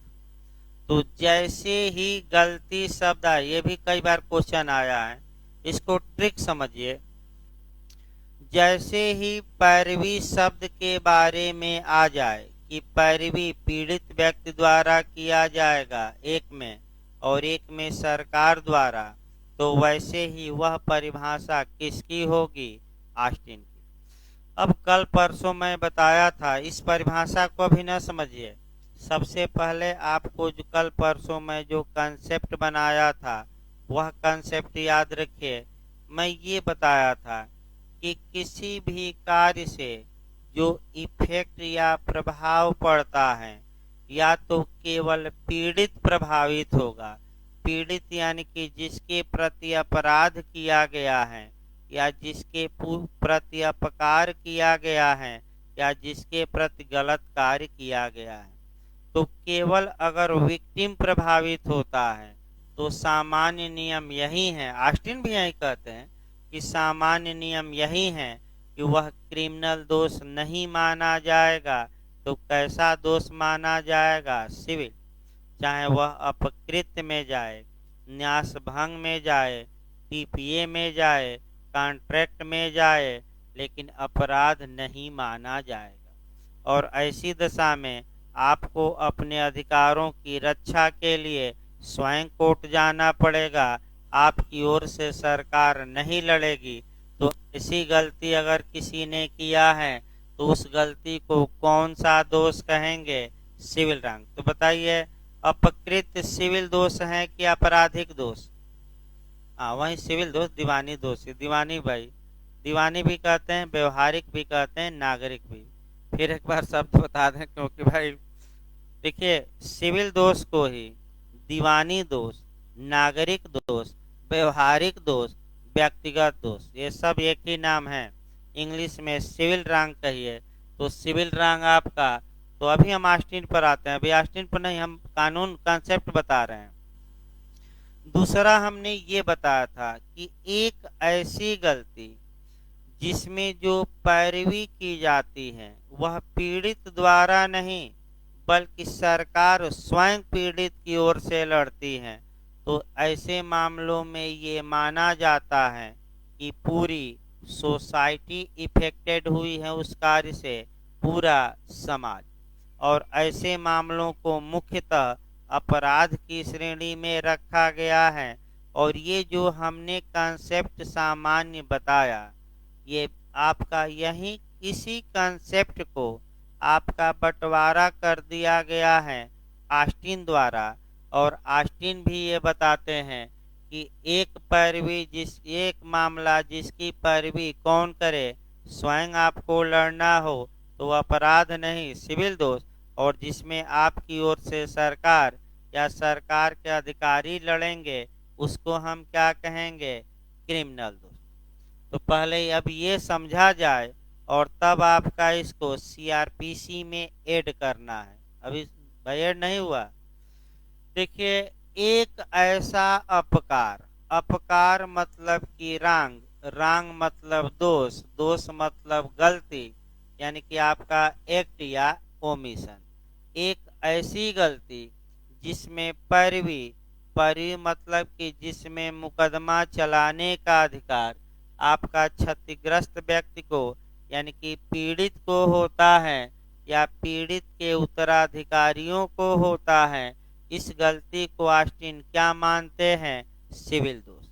तो जैसे ही गलती शब्द आए, ये भी कई बार क्वेश्चन आया है, इसको ट्रिक समझिए। जैसे ही पैरवी शब्द के बारे में आ जाए कि पैरवी पीड़ित व्यक्ति द्वारा किया जाएगा एक में, और एक में सरकार द्वारा, तो वैसे ही वह परिभाषा किसकी होगी, ऑस्टिन की। अब कल परसों मैं बताया था, इस परिभाषा को अभी न समझिए। सबसे पहले आपको जो कल परसों मैं जो कंसेप्ट बनाया था वह कंसेप्ट याद रखिए। मैं ये बताया था कि किसी भी कार्य से जो इफेक्ट या प्रभाव पड़ता है, या तो केवल पीड़ित प्रभावित होगा, पीड़ित यानी कि जिसके प्रति अपराध किया गया है, या जिसके प्रति अपकार किया गया है, या जिसके प्रति गलत कार्य किया गया है। तो केवल अगर विक्टिम प्रभावित होता है तो सामान्य नियम यही है, ऑस्टिन भी यही कहते हैं कि सामान्य नियम यही है कि वह क्रिमिनल दोष नहीं माना जाएगा। तो कैसा दोष माना जाएगा, सिविल। चाहे वह अपकृत्य में जाए, न्यास भंग में जाए, टीपीए में जाए, कॉन्ट्रैक्ट में जाए, लेकिन अपराध नहीं माना जाएगा। और ऐसी दशा में आपको अपने अधिकारों की रक्षा के लिए स्वयं कोर्ट जाना पड़ेगा, आपकी ओर से सरकार नहीं लड़ेगी। तो ऐसी गलती अगर किसी ने किया है तो उस गलती को कौन सा दोष कहेंगे, सिविल रंग। तो बताइए, अपकृत्य सिविल दोष है कि आपराधिक दोष? हाँ, वही सिविल दोष, दीवानी दोष। दीवानी भाई, दीवानी भी कहते हैं, व्यवहारिक भी कहते हैं, नागरिक भी। फिर एक बार शब्द बता दें, क्योंकि भाई देखिए, सिविल दोष को ही दीवानी दोष, नागरिक दोष, व्यवहारिक दोष, व्यक्तिगत दोष, ये सब एक ही नाम है। इंग्लिश में सिविल रैंक कहिए तो सिविल रैंक आपका। तो अभी हम ऑस्टिन पर आते हैं, अभी ऑस्टिन पर नहीं, हम कानून कॉन्सेप्ट बता रहे हैं। दूसरा हमने ये बताया था कि एक ऐसी गलती जिसमें जो पैरवी की जाती है वह पीड़ित द्वारा नहीं बल्कि सरकार स्वयं पीड़ित की ओर से लड़ती है, तो ऐसे मामलों में ये माना जाता है कि पूरी सोसाइटी इफेक्टेड हुई है उस कार्य से, पूरा समाज। और ऐसे मामलों को मुख्यतः अपराध की श्रेणी में रखा गया है। और ये जो हमने कॉन्सेप्ट सामान्य बताया, ये आपका यही इसी कॉन्सेप्ट को आपका बंटवारा कर दिया गया है ऑस्टिन द्वारा। और ऑस्टिन भी ये बताते हैं कि एक पैरवी, एक मामला जिसकी पैरवी कौन करे, स्वयं आपको लड़ना हो, तो अपराध नहीं, सिविल दोष। और जिसमें आपकी ओर से सरकार या सरकार के अधिकारी लड़ेंगे उसको हम क्या कहेंगे, क्रिमिनल दोष। तो पहले अब ये समझा जाए और तब आपका इसको सीआरपीसी में ऐड करना है। अभी भाई ऐड नहीं हुआ। देखिए, एक ऐसा अपकार, अपकार मतलब कि रांग, रांग मतलब दोष, दोष मतलब गलती, यानी कि आपका एक्ट या ओमिशन। एक ऐसी गलती जिसमें पैरवी, पैरवी मतलब कि जिसमें मुकदमा चलाने का अधिकार आपका क्षतिग्रस्त व्यक्ति को यानी कि पीड़ित को होता है या पीड़ित के उत्तराधिकारियों को होता है, इस गलती को ऑस्टिन क्या मानते हैं, सिविल दोष।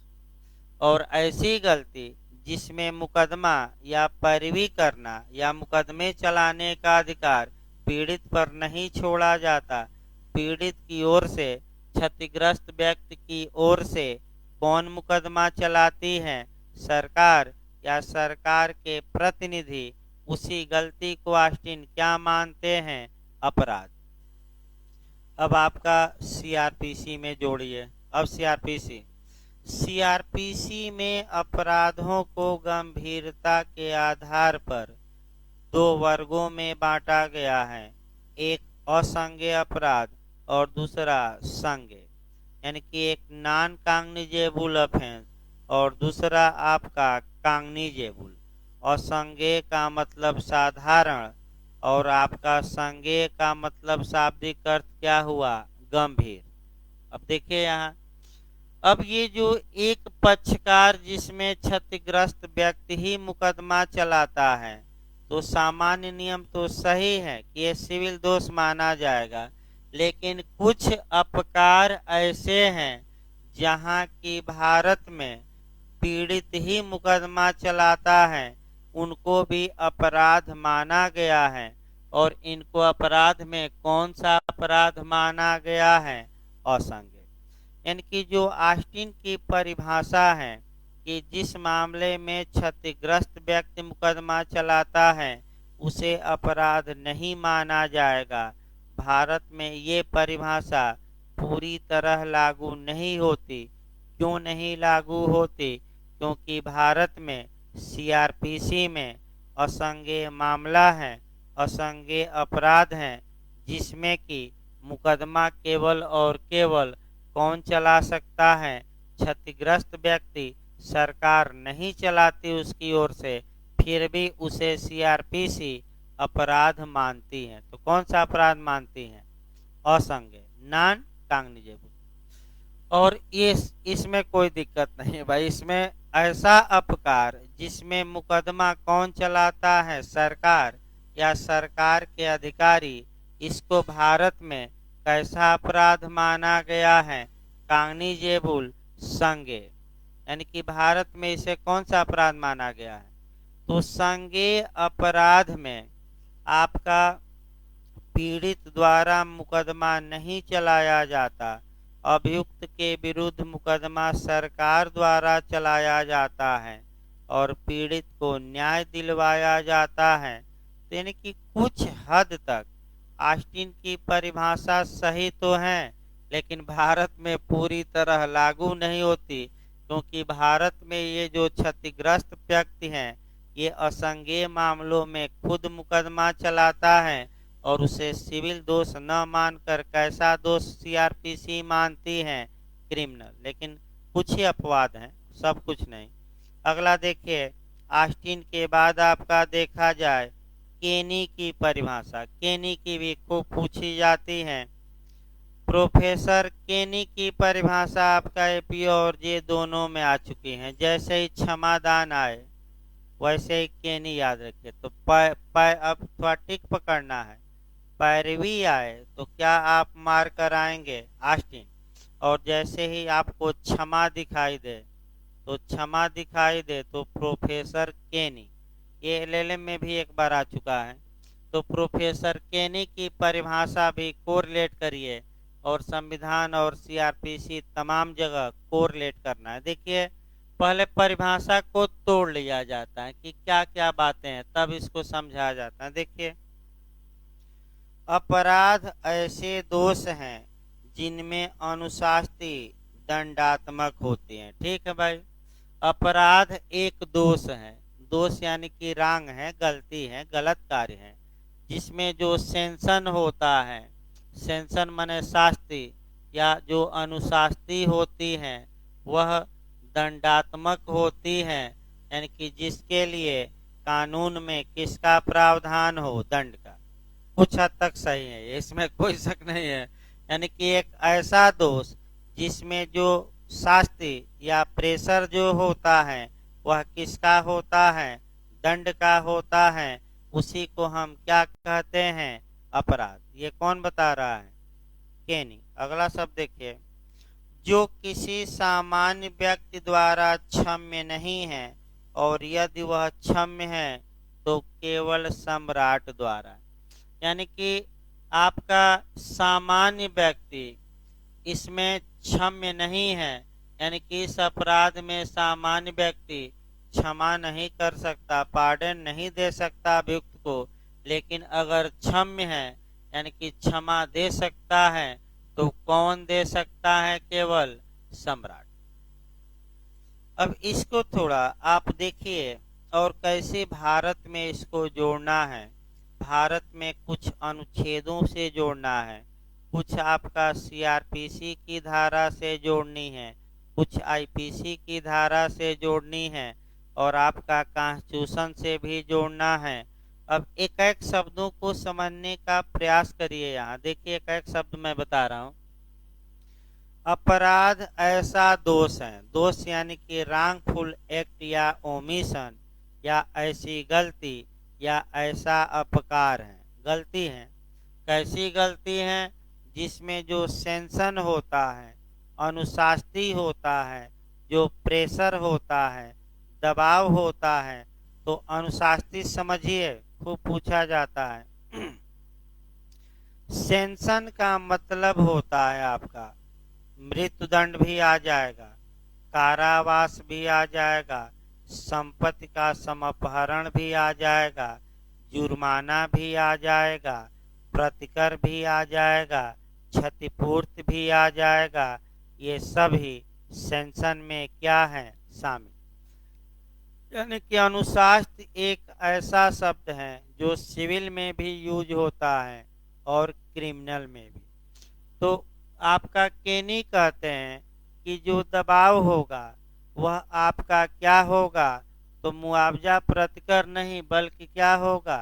और ऐसी गलती जिसमें मुकदमा या पैरवी करना या मुकदमे चलाने का अधिकार पीड़ित पर नहीं छोड़ा जाता, पीड़ित की ओर से, क्षतिग्रस्त व्यक्ति की ओर से कौन मुकदमा चलाती है, सरकार या सरकार के प्रतिनिधि, उसी गलती को ऑस्टिन क्या मानते हैं, अपराध। अब आपका सीआरपीसी में जोड़िए। अब सीआरपीसी, सीआरपीसी में अपराधों को गंभीरता के आधार पर दो वर्गों में बांटा गया है, एक असंज्ञेय अपराध और दूसरा संज्ञेय, यानी कि एक नॉन कॉग्निजेबल ऑफेंस और दूसरा आपका कॉग्निजेबल। असंज्ञेय का मतलब साधारण और आपका संज्ञेय का मतलब शाब्दिक अर्थ क्या हुआ, गंभीर। अब देखिए यहाँ, अब ये जो एक पक्षकार जिसमें क्षतिग्रस्त व्यक्ति ही मुकदमा चलाता है, तो सामान्य नियम तो सही है कि ये सिविल दोष माना जाएगा, लेकिन कुछ अपकार ऐसे हैं जहां की भारत में पीड़ित ही मुकदमा चलाता है, उनको भी अपराध माना गया है। और इनको अपराध में कौन सा अपराध माना गया है, असंज्ञेय। यानी कि जो ऑस्टिन की परिभाषा है कि जिस मामले में क्षतिग्रस्त व्यक्ति मुकदमा चलाता है उसे अपराध नहीं माना जाएगा, भारत में ये परिभाषा पूरी तरह लागू नहीं होती। क्यों नहीं लागू होती? क्योंकि भारत में सीआरपीसी में असंज्ञेय मामला है, असंज्ञेय अपराध हैं, जिसमें कि मुकदमा केवल और केवल कौन चला सकता है, क्षतिग्रस्त व्यक्ति। सरकार नहीं चलाती उसकी ओर से, फिर भी उसे सीआरपीसी अपराध मानती है। तो कौन सा अपराध मानती है, असंज्ञेय, नॉन कॉग्निजेबल। और इसमें कोई दिक्कत नहीं है भाई, इसमें ऐसा अपकार जिसमें मुकदमा कौन चलाता है, सरकार या सरकार के अधिकारी, इसको भारत में कैसा अपराध माना गया है, कॉग्निजेबल, संज्ञेय। यानी कि भारत में इसे कौन सा अपराध माना गया है, तो संज्ञेय अपराध में आपका पीड़ित द्वारा मुकदमा नहीं चलाया जाता, अभियुक्त के विरुद्ध मुकदमा सरकार द्वारा चलाया जाता है और पीड़ित को न्याय दिलवाया जाता है। तो यानी कि कुछ हद तक ऑस्टिन की परिभाषा सही तो है, लेकिन भारत में पूरी तरह लागू नहीं होती, क्योंकि भारत में ये जो क्षतिग्रस्त व्यक्ति हैं, ये असंज्ञेय मामलों में खुद मुकदमा चलाता है और उसे सिविल दोष न मानकर कैसा दोष सीआरपीसी मानती है, क्रिमिनल। लेकिन कुछ ही अपवाद हैं, सब कुछ नहीं। अगला देखिए, ऑस्टिन के बाद आपका देखा जाए केनी की परिभाषा। केनी की भी खूब पूछी जाती है। प्रोफेसर केनी की परिभाषा आपका एपी और जे दोनों में आ चुकी हैं। जैसे ही क्षमादान आए वैसे ही केनी याद रखिए। तो अब थोड़ा टिक पकड़ना है। पैरवी आए तो क्या आप मार कर आएंगे, ऑस्टिन। और जैसे ही आपको क्षमा दिखाई दे तो प्रोफेसर केनी। ये एलएलएम में भी एक बार आ चुका है। तो प्रोफेसर केनी की परिभाषा भी कोरिलेट करिए और संविधान और सीआरपीसी तमाम जगह कोरिलेट करना है। देखिए, पहले परिभाषा को तोड़ लिया जाता है कि क्या क्या बातें हैं, तब इसको समझा जाता है। देखिए, अपराध ऐसे दोष हैं जिनमें अनुशास्ती दंडात्मक होते हैं। ठीक है भाई, अपराध एक दोष है। दोष यानी कि रांग है, गलती है, गलत कार्य है, जिसमें जो सेंशन होता है, सेंशन माने शास्ति या जो अनुशास्ती होती हैं, वह दंडात्मक होती हैं। यानी कि जिसके लिए कानून में किसका प्रावधान हो, दंड का। कुछ हद तक सही है, इसमें कोई शक नहीं है। यानी कि एक ऐसा दोष जिसमें जो शास्ति या प्रेशर जो होता है वह किसका होता है, दंड का होता है, उसी को हम क्या कहते हैं, अपराध। ये कौन बता रहा है, केनी। अगला शब्द देखिए, जो किसी सामान्य व्यक्ति द्वारा क्षम्य नहीं है और यदि वह क्षम्य है तो केवल सम्राट द्वारा। यानी कि आपका सामान्य व्यक्ति इसमें क्षम्य नहीं है, यानी कि इस अपराध में सामान्य व्यक्ति क्षमा नहीं कर सकता, पार्डन नहीं दे सकता अभियुक्त को। लेकिन अगर क्षम्य है यानी कि क्षमा दे सकता है, तो कौन दे सकता है, केवल सम्राट। अब इसको थोड़ा आप देखिए और कैसे भारत में इसको जोड़ना है। भारत में कुछ अनुच्छेदों से जोड़ना है, कुछ आपका सीआरपीसी की धारा से जोड़नी है, कुछ आईपीसी की धारा से जोड़नी है और आपका कॉन्स्टिट्यूशन से भी जोड़ना है। अब एक एक शब्दों को समझने का प्रयास करिए। यहाँ देखिए, एक एक शब्द मैं बता रहा हूँ। अपराध ऐसा दोष है, दोष यानी कि रॉन्गफुल एक्ट या ओमिशन, या ऐसी गलती या ऐसा अपकार है, गलती है। कैसी गलती है? जिसमें जो सेंशन होता है, अनुशास्ति होता है, जो प्रेशर होता है, दबाव होता है। तो अनुशास्ति समझिए, खूब पूछा जाता है। सेंशन का मतलब होता है आपका मृत्युदंड भी आ जाएगा, कारावास भी आ जाएगा, संपत्ति का समपहरण भी आ जाएगा, जुर्माना भी आ जाएगा, प्रतिकर भी आ जाएगा, क्षतिपूर्ति भी आ जाएगा। ये सभी सेंशन में क्या है? शामिल। यानी कि अनुशास्त्र एक ऐसा शब्द है जो सिविल में भी यूज होता है और क्रिमिनल में भी। तो आपका केनी कहते हैं कि जो दबाव होगा वह आपका क्या होगा? तो मुआवजा प्रतिकर नहीं, बल्कि क्या होगा?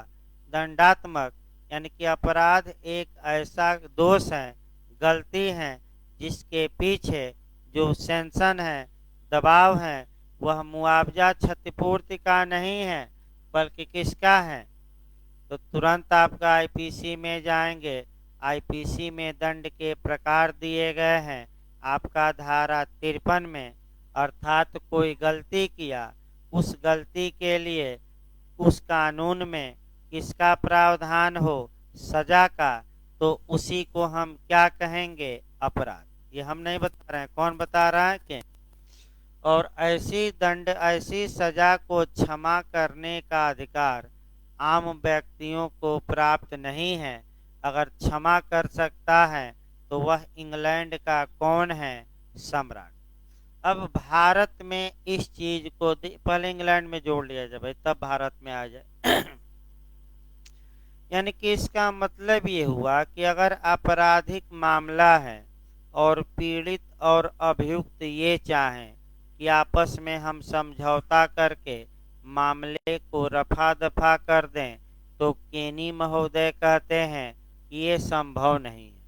दंडात्मक। यानी कि अपराध एक ऐसा दोष है, गलती है, जिसके पीछे जो सेंशन है, दबाव है, वह मुआवजा क्षतिपूर्ति का नहीं है, बल्कि किसका है? तो तुरंत आपका आईपीसी में जाएंगे। आईपीसी में दंड के प्रकार दिए गए हैं आपका धारा 53 में। अर्थात कोई गलती किया, उस गलती के लिए उस कानून में किसका प्रावधान हो? सजा का। तो उसी को हम क्या कहेंगे? अपराध। ये हम नहीं बता रहे हैं, कौन बता रहा है कि? और ऐसी दंड, ऐसी सजा को क्षमा करने का अधिकार आम व्यक्तियों को प्राप्त नहीं है। अगर क्षमा कर सकता है तो वह इंग्लैंड का कौन है? सम्राट। अब भारत में इस चीज को पहले इंग्लैंड में जोड़ लिया जाए, तब भारत में आ जाए। यानी कि इसका मतलब ये हुआ कि अगर आपराधिक मामला है और पीड़ित और अभियुक्त ये चाहें कि आपस में हम समझौता करके मामले को रफा दफा कर दें, तो केनी महोदय कहते हैं कि ये संभव नहीं है,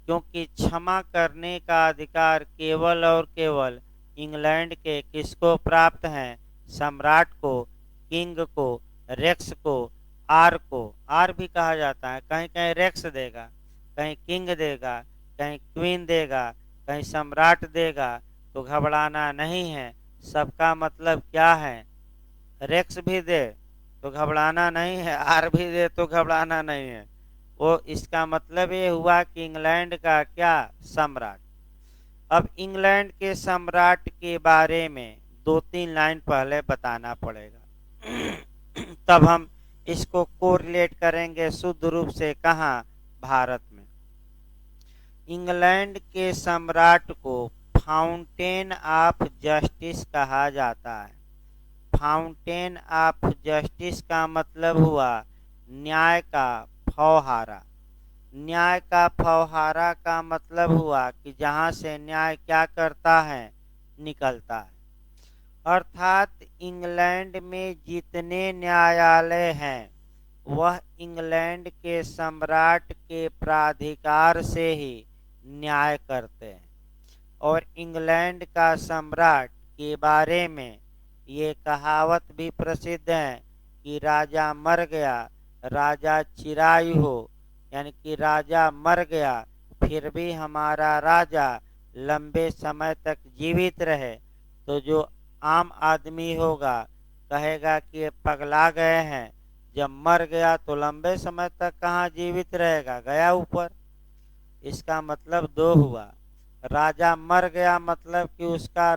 क्योंकि क्षमा करने का अधिकार केवल और केवल इंग्लैंड के किसको प्राप्त है? सम्राट को, किंग को, रेक्स को, आर को। आर भी कहा जाता है, कहीं कहीं रेक्स देगा, कहीं किंग देगा, कहीं क्वीन देगा, कहीं सम्राट देगा। तो घबराना नहीं है। सबका मतलब क्या है? रेक्स भी दे तो घबराना नहीं है, आर भी दे तो घबराना नहीं है। वो इसका मतलब ये हुआ कि इंग्लैंड का क्या? सम्राट। अब इंग्लैंड के सम्राट के बारे में 2-3 लाइन पहले बताना पड़ेगा। तब हम इसको कोरिलेट करेंगे शुद्ध रूप से। कहाँ? भारत में। इंग्लैंड के सम्राट को फाउंटेन ऑफ जस्टिस कहा जाता है। फाउंटेन ऑफ जस्टिस का मतलब हुआ न्याय का फौहारा। न्याय का फौहारा का मतलब हुआ कि जहाँ से न्याय क्या करता है? निकलता है। अर्थात इंग्लैंड में जितने न्यायालय हैं वह इंग्लैंड के सम्राट के प्राधिकार से ही न्याय करते हैं। और इंग्लैंड का सम्राट के बारे में ये कहावत भी प्रसिद्ध है कि राजा मर गया, राजा चिरायु हो। यानी कि राजा मर गया फिर भी हमारा राजा लंबे समय तक जीवित रहे। तो जो आम आदमी होगा कहेगा कि ये पगला गए हैं, जब मर गया तो लंबे समय तक कहाँ जीवित रहेगा, गया ऊपर। इसका मतलब दो हुआ। राजा मर गया मतलब कि उसका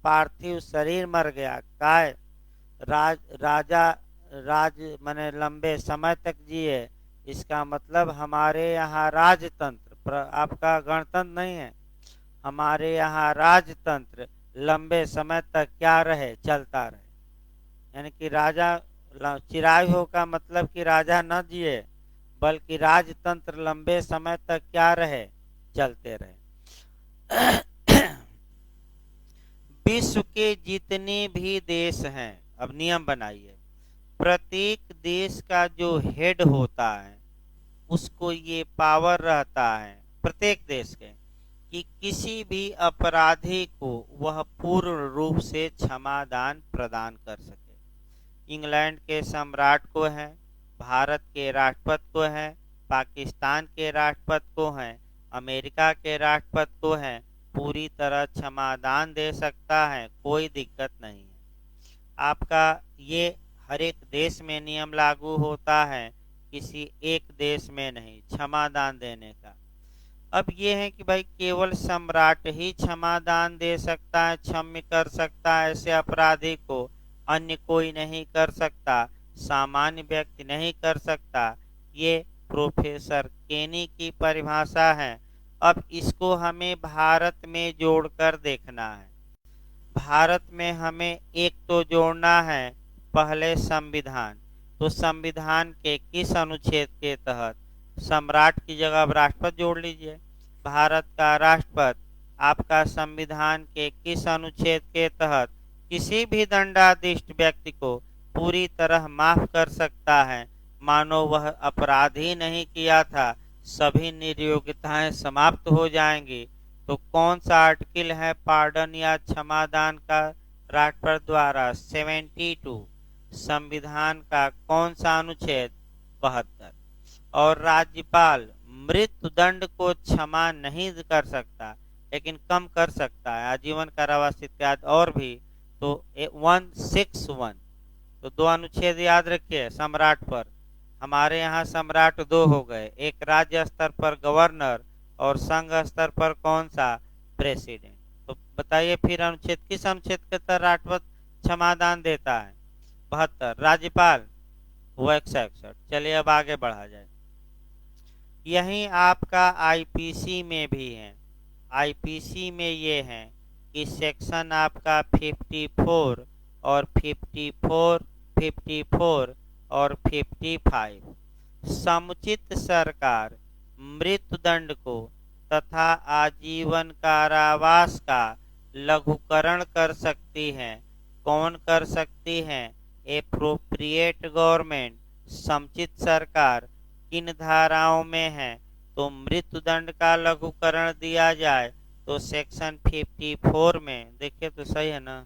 पार्थिव शरीर मर गया, काय राजा राज माने लंबे समय तक जिए। इसका मतलब हमारे यहाँ राजतंत्र, आपका गणतंत्र नहीं है, हमारे यहाँ राजतंत्र लंबे समय तक क्या रहे, चलता रहे। यानी कि राजा चिरायु का मतलब कि राजा न जिए, बल्कि राजतंत्र लंबे समय तक क्या रहे, चलते रहे। विश्व के जितने भी देश हैं, अब नियम बनाइए, प्रत्येक देश का जो हेड होता है उसको ये पावर रहता है, प्रत्येक देश के, कि किसी भी अपराधी को वह पूर्ण रूप से क्षमादान प्रदान कर सके। इंग्लैंड के सम्राट को है, भारत के राष्ट्रपति को है, पाकिस्तान के राष्ट्रपति को है, अमेरिका के राष्ट्रपति को है, पूरी तरह क्षमादान दे सकता है, कोई दिक्कत नहीं है। आपका ये हर एक देश में नियम लागू होता है, किसी एक देश में नहीं, क्षमादान देने का। अब ये है कि भाई केवल सम्राट ही क्षमादान दे सकता है, क्षम्य कर सकता है ऐसे अपराधी को, अन्य कोई नहीं कर सकता, सामान्य व्यक्ति नहीं कर सकता। ये प्रोफेसर केनी की परिभाषा है। अब इसको हमें भारत में जोड़कर देखना है। भारत में हमें एक तो जोड़ना है पहले संविधान। तो संविधान के किस अनुच्छेद के तहत, सम्राट की जगह अब राष्ट्रपति जोड़ लीजिए। भारत का राष्ट्रपति आपका संविधान के किस अनुच्छेद के तहत किसी भी दंडाधीश व्यक्ति को पूरी तरह माफ कर सकता है, मानो वह अपराध ही नहीं किया था, सभी निर्योग्यताएं समाप्त हो जाएंगी। तो कौन सा आर्टिकल है पार्डन या क्षमादान का राष्ट्रपति द्वारा? 72। संविधान का कौन सा अनुच्छेद? 72। और राज्यपाल मृत्यु दंड को क्षमा नहीं कर सकता, लेकिन कम कर सकता है, आजीवन कारावास इत्यादि और भी। तो 161। तो दो अनुच्छेद याद रखिए सम्राट पर। हमारे यहाँ सम्राट दो हो गए, एक राज्य स्तर पर गवर्नर और संघ स्तर पर कौन सा? प्रेसिडेंट। तो बताइए फिर अनुच्छेद किस अनुच्छेद के तहत राष्ट्रपति क्षमादान देता है? 72। राज्यपाल वो 161। चलिए अब आगे बढ़ा जाए। यही आपका आईपीसी में भी है। आईपीसी में ये है कि सेक्शन आपका 54 और 54, 54 और 55 समुचित सरकार मृत्युदंड को तथा आजीवन कारावास का लघुकरण कर सकती है। कौन कर सकती है? एप्रोप्रिएट गवर्नमेंट, समुचित सरकार। किन धाराओं में है? तो मृत्युदंड का लघुकरण दिया जाए तो सेक्शन 54 में, देखिए तो सही है ना,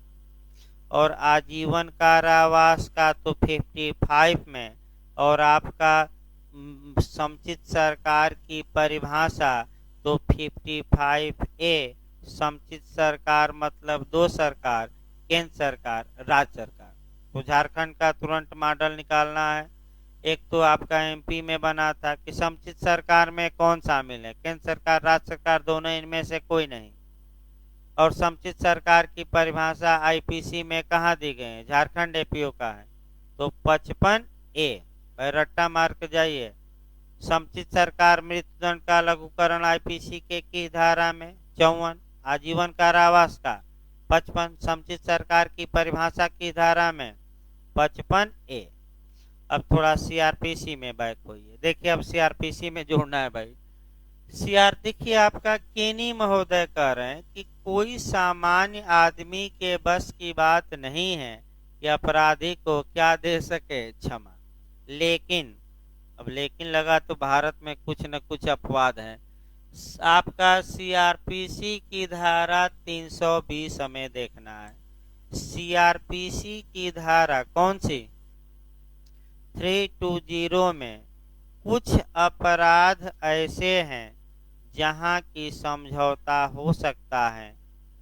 और आजीवन कारावास का तो 55 में, और आपका समुचित सरकार की परिभाषा तो 55A। समुचित सरकार मतलब दो सरकार, केंद्र सरकार, राज्य सरकार। तो झारखंड का तुरंत मॉडल निकालना है। एक तो आपका एमपी में बना था कि समुचित सरकार में कौन शामिल है? केंद्र सरकार, राज्य सरकार, दोनों, इनमें से कोई नहीं। और समुचित सरकार की परिभाषा आईपीसी में कहाँ दी गई है? झारखंड एपीओ का है। तो 55A रट्टा मार के जाइए। समुचित सरकार मृत्युदंड का लघुकरण आईपीसी के किस धारा में? 54। आजीवन कारावास का 55। समुचित सरकार की परिभाषा की धारा में? 55A। अब थोड़ा सीआरपीसी में बैक होइए। देखिए अब सीआरपीसी में जोड़ना है भाई। सीआर देखिए आपका केनी महोदय कह रहे हैं कि कोई सामान्य आदमी के बस की बात नहीं है कि अपराधी को क्या दे सके? क्षमा। लेकिन अब लेकिन लगा तो भारत में कुछ न कुछ अपवाद है। आपका सीआरपीसी की धारा 320 हमें देखना है। सीआरपीसी की धारा कौन सी? 320 में कुछ अपराध ऐसे हैं जहां की समझौता हो सकता है,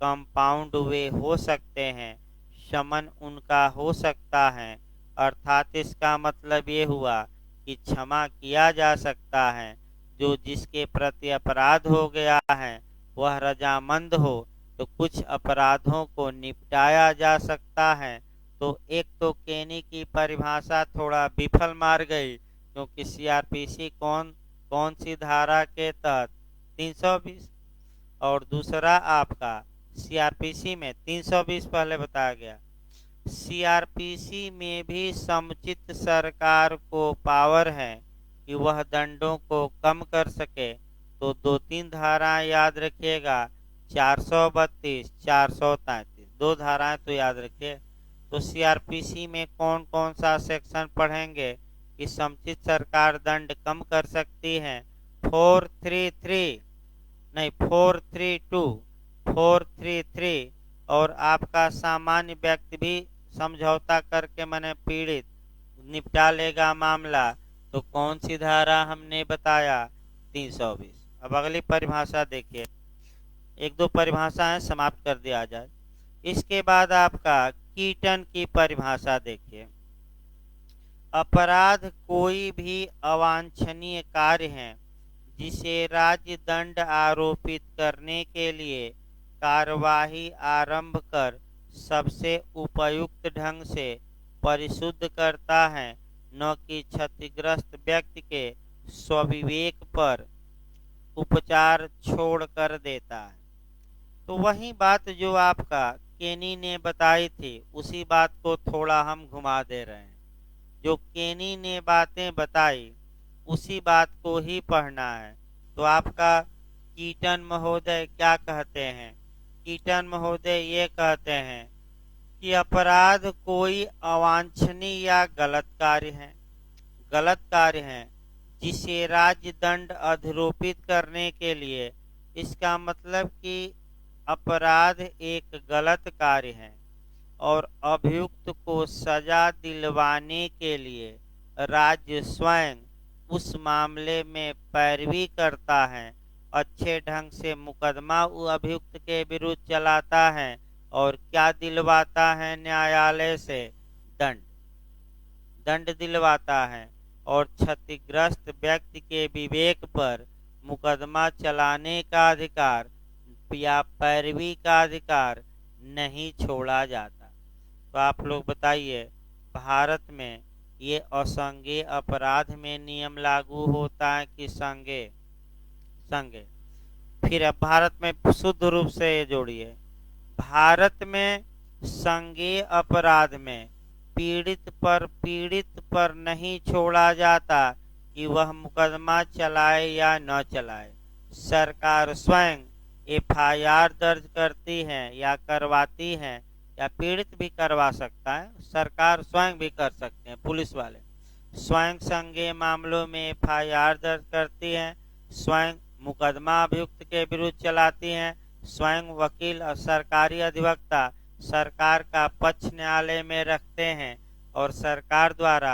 कंपाउंड वे हो सकते हैं, शमन उनका हो सकता है। अर्थात इसका मतलब ये हुआ कि क्षमा किया जा सकता है। जो जिसके प्रति अपराध हो गया है वह रजामंद हो तो कुछ अपराधों को निपटाया जा सकता है। तो एक तो केनी की परिभाषा थोड़ा विफल मार गई, क्योंकि सीआरपीसी कौन सी धारा के तहत? 320। और दूसरा आपका सीआरपीसी में 320 पहले बताया गया। सीआरपीसी में भी समुचित सरकार को पावर है कि वह दंडों को कम कर सके। तो 2-3 धाराएं याद रखिएगा, 432, 433, 2 धाराएं तो याद रखिए। तो सीआरपीसी में कौन कौन सा सेक्शन पढ़ेंगे कि समुचित सरकार दंड कम कर सकती है? 433 नहीं 432, 433। और आपका सामान्य व्यक्ति भी समझौता करके मैंने पीड़ित निपटा लेगा मामला। तो कौन सी धारा हमने बताया? 320। अब अगली परिभाषा देखिए, 1-2 परिभाषाएं समाप्त कर दिया जाए। इसके बाद आपका कीटन की परिभाषा देखिए। अपराध कोई भी अवांछनीय कार्य है जिसे राज्य दंड आरोपित करने के लिए कार्यवाही आरंभ कर सबसे उपयुक्त ढंग से परिशुद्ध करता है, न कि क्षतिग्रस्त व्यक्ति के स्वविवेक पर उपचार छोड़ कर देता है। तो वही बात जो आपका केनी ने बताई थी, उसी बात को थोड़ा हम घुमा दे रहे हैं। जो केनी ने बातें बताई उसी बात को ही पढ़ना है। तो आपका कीटन महोदय क्या कहते हैं? कीटन महोदय ये कहते हैं कि अपराध कोई अवांछनीय या गलत कार्य है जिसे राज्य दंड अधिरोपित करने के लिए, इसका मतलब कि अपराध एक गलत कार्य है और अभियुक्त को सजा दिलवाने के लिए राज्य स्वयं उस मामले में पैरवी करता है, अच्छे ढंग से मुकदमा अभियुक्त के विरुद्ध चलाता है और क्या दिलवाता है? न्यायालय से दंड दिलवाता है और क्षतिग्रस्त व्यक्ति के विवेक पर मुकदमा चलाने का अधिकार या पैरवी का अधिकार नहीं छोड़ा जाता। तो आप लोग बताइए, भारत में ये असंज्ञेय अपराध में नियम लागू होता है कि संज्ञेय? फिर अब भारत में शुद्ध रूप से ये जोड़िए, भारत में संज्ञेय अपराध में पीड़ित पर नहीं छोड़ा जाता कि वह मुकदमा चलाए या न चलाए। सरकार स्वयं एफआईआर दर्ज करती है या करवाती है, या पीड़ित भी करवा सकता है, सरकार स्वयं भी कर सकते हैं। पुलिस वाले स्वयं संज्ञेय मामलों में एफआईआर दर्ज करती है, स्वयं मुकदमा अभियुक्त के विरुद्ध चलाती हैं, स्वयं वकील और सरकारी अधिवक्ता सरकार का पक्ष न्यायालय में रखते हैं और सरकार द्वारा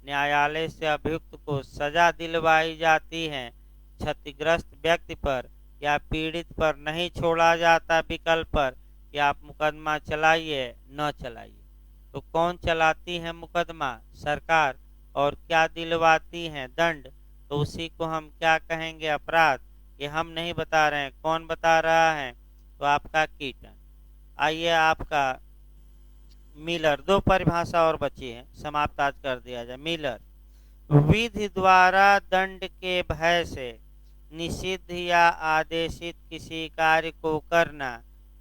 न्यायालय से अभियुक्त को सजा दिलवाई जाती है। क्षतिग्रस्त व्यक्ति पर या पीड़ित पर नहीं छोड़ा जाता विकल्प पर कि आप मुकदमा चलाइए न चलाइए। तो कौन चलाती है मुकदमा? सरकार। और क्या दिलवाती है? दंड। तो उसी को हम क्या कहेंगे? अपराध। ये हम नहीं बता रहे हैं, कौन बता रहा है? तो आपका कीटन। आइए आपका मिलर, 2 परिभाषा और बची है, समाप्त आज कर दिया जाए। मिलर, विधि द्वारा दंड के भय से निषिद्ध या आदेशित किसी कार्य को करना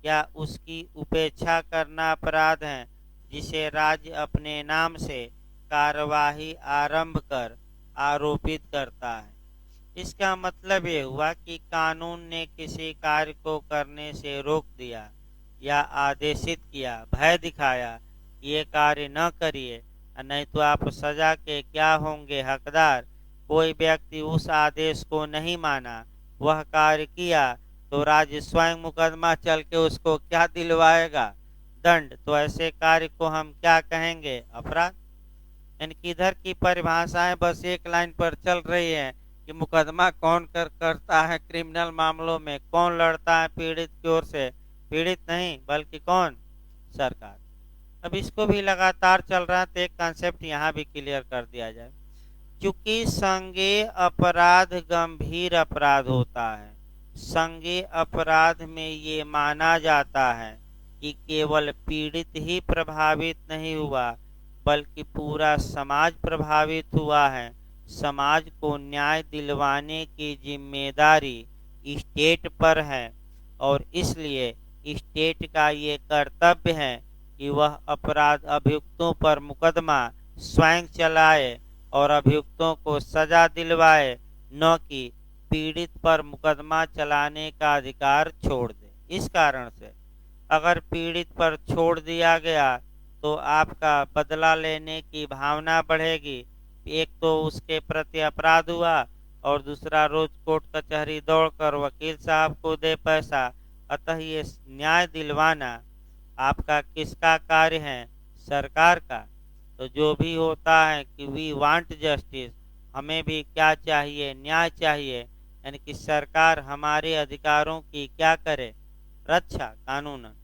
या उसकी उपेक्षा करना अपराध है जिसे राज्य अपने नाम से कार्यवाही आरंभ कर आरोपित करता है। इसका मतलब ये हुआ कि कानून ने किसी कार्य को करने से रोक दिया या आदेशित किया, भय दिखाया कि ये कार्य न करिए, नहीं तो आप सजा के क्या होंगे हकदार। कोई व्यक्ति उस आदेश को नहीं माना, वह कार्य किया, तो राज्य स्वयं मुकदमा चल के उसको क्या दिलवाएगा? दंड। तो ऐसे कार्य को हम क्या कहेंगे? अपराध। यानी कि इधर की परिभाषाएं बस एक लाइन पर चल रही है कि मुकदमा कौन करता है क्रिमिनल मामलों में, कौन लड़ता है पीड़ित की ओर से? पीड़ित नहीं बल्कि कौन? सरकार। अब इसको भी लगातार चल रहा है तो एक कंसेप्ट यहाँ भी क्लियर कर दिया जाए। चूंकि संज्ञेय अपराध गंभीर अपराध होता है, संज्ञेय अपराध में ये माना जाता है कि केवल पीड़ित ही प्रभावित नहीं हुआ बल्कि पूरा समाज प्रभावित हुआ है। समाज को न्याय दिलवाने की जिम्मेदारी स्टेट पर है और इसलिए स्टेट का ये कर्तव्य है कि वह अपराध अभियुक्तों पर मुकदमा स्वयं चलाए और अभियुक्तों को सजा दिलवाए, न कि पीड़ित पर मुकदमा चलाने का अधिकार छोड़ दे। इस कारण से अगर पीड़ित पर छोड़ दिया गया तो आपका बदला लेने की भावना बढ़ेगी। एक तो उसके प्रति अपराध हुआ और दूसरा रोज कोर्ट कचहरी दौड़कर वकील साहब को दे पैसा। अतः ये न्याय दिलवाना आपका किसका कार्य है? सरकार का। तो जो भी होता है कि वी वांट जस्टिस, हमें भी क्या चाहिए? न्याय चाहिए। यानी कि सरकार हमारे अधिकारों की क्या करे? रक्षा कानूनन।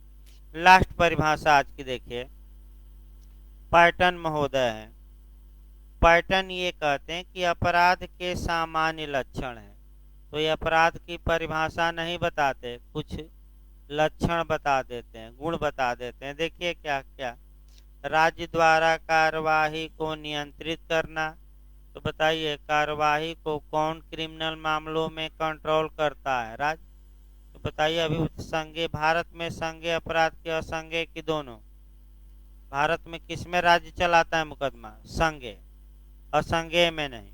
लास्ट परिभाषा आज की देखिए, पैटर्न महोदय है। पैटर्न ये कहते हैं कि अपराध के सामान्य लक्षण है। तो ये अपराध की परिभाषा नहीं बताते, कुछ लक्षण बता देते हैं, गुण बता देते हैं। देखिए क्या क्या। राज्य द्वारा कार्यवाही को नियंत्रित करना। तो बताइए कार्यवाही को कौन क्रिमिनल मामलों में कंट्रोल करता है? राज्य। तो बताइए अभी संज्ञेय भारत में संज्ञेय अपराध के असंज्ञेय की दोनों, भारत में किसमें राज्य चलाता है मुकदमा? संज्ञेय, असंज्ञेय में नहीं।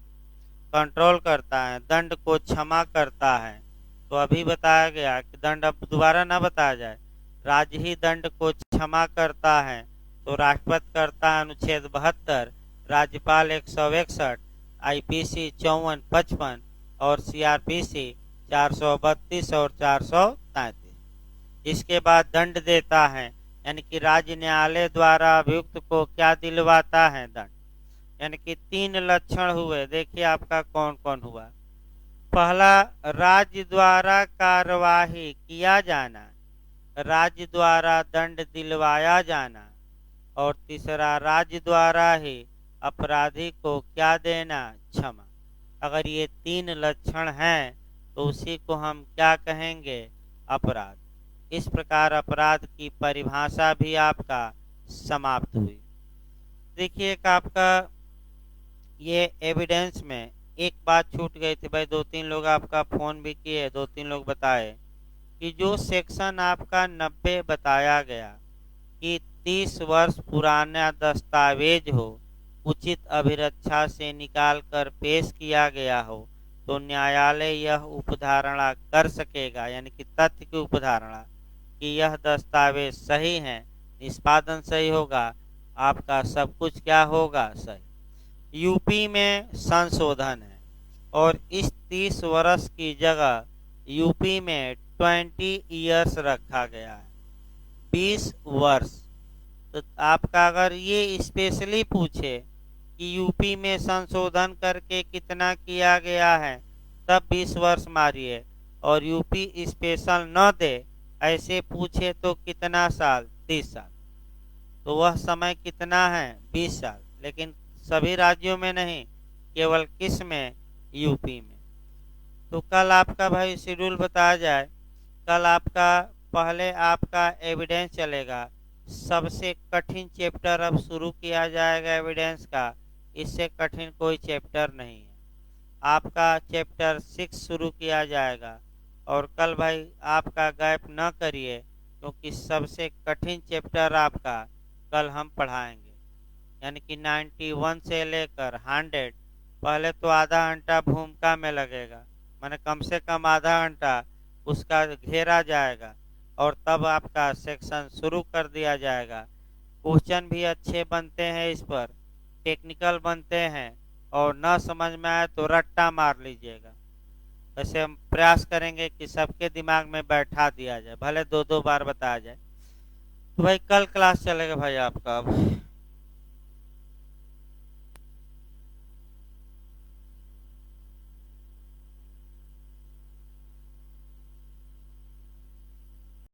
कंट्रोल करता है, दंड को क्षमा करता है। तो अभी बताया गया कि दंड अब दोबारा ना बताया जाए, राज्य ही दंड को क्षमा करता है। तो राष्ट्रपति करता है अनुच्छेद 72, राज्यपाल 161, आईपीसी 54-55 और सीआरपीसी 432 और 433। इसके बाद दंड देता है, यानी कि राज्य न्यायालय द्वारा अभियुक्त को क्या दिलवाता है? दंड। यानी कि 3 लक्षण हुए। देखिए आपका कौन कौन हुआ। पहला, राज्य द्वारा कार्यवाही किया जाना, राज्य द्वारा दंड दिलवाया जाना। और तीसरा, राज्य द्वारा ही अपराधी को क्या देना? क्षमा। अगर ये 3 लक्षण हैं तो उसी को हम क्या कहेंगे? अपराध। इस प्रकार अपराध की परिभाषा भी आपका समाप्त हुई। देखिए एक आपका ये एविडेंस में एक बात छूट गई थी भाई, 2-3 लोग आपका फोन भी किए, 2-3 लोग बताए कि जो सेक्शन आपका 90 बताया गया कि 30 वर्ष पुराना दस्तावेज हो, उचित अभिरक्षा से निकाल कर पेश किया गया हो, तो न्यायालय यह उपधारणा कर सकेगा, यानी कि तथ्य की उपधारणा कि यह दस्तावेज सही है, निष्पादन सही होगा, आपका सब कुछ क्या होगा? सही। यूपी में संशोधन है और इस 30 वर्ष की जगह यूपी में 20 इयर्स रखा गया है, 20 वर्ष। तो आपका अगर ये स्पेशली पूछे कि यूपी में संशोधन करके कितना किया गया है, तब 20 वर्ष मारिए। और यूपी स्पेशल न दे, ऐसे पूछे तो कितना साल? 30 साल। तो वह समय कितना है? 20 साल। लेकिन सभी राज्यों में नहीं, केवल किस में? यूपी में। तो कल आपका भाई शेड्यूल बताया जाए। कल आपका पहले आपका एविडेंस चलेगा, सबसे कठिन चैप्टर अब शुरू किया जाएगा एविडेंस का, इससे कठिन कोई चैप्टर नहीं है। आपका चैप्टर 6 शुरू किया जाएगा। और कल भाई आपका गैप न करिए, क्योंकि सबसे कठिन चैप्टर आपका कल हम पढ़ाएंगे। यानी कि 91 से लेकर 100, पहले तो आधा घंटा भूमिका में लगेगा, माने कम से कम आधा घंटा उसका घेरा जाएगा और तब आपका सेक्शन शुरू कर दिया जाएगा। क्वेश्चन भी अच्छे बनते हैं, इस पर टेक्निकल बनते हैं, और न समझ में आए तो रट्टा मार लीजिएगा। वैसे हम प्रयास करेंगे कि सबके दिमाग में बैठा दिया जाए, भले 2-2 बार बताया जाए। तो भाई कल क्लास चलेगा भाई आपका अब।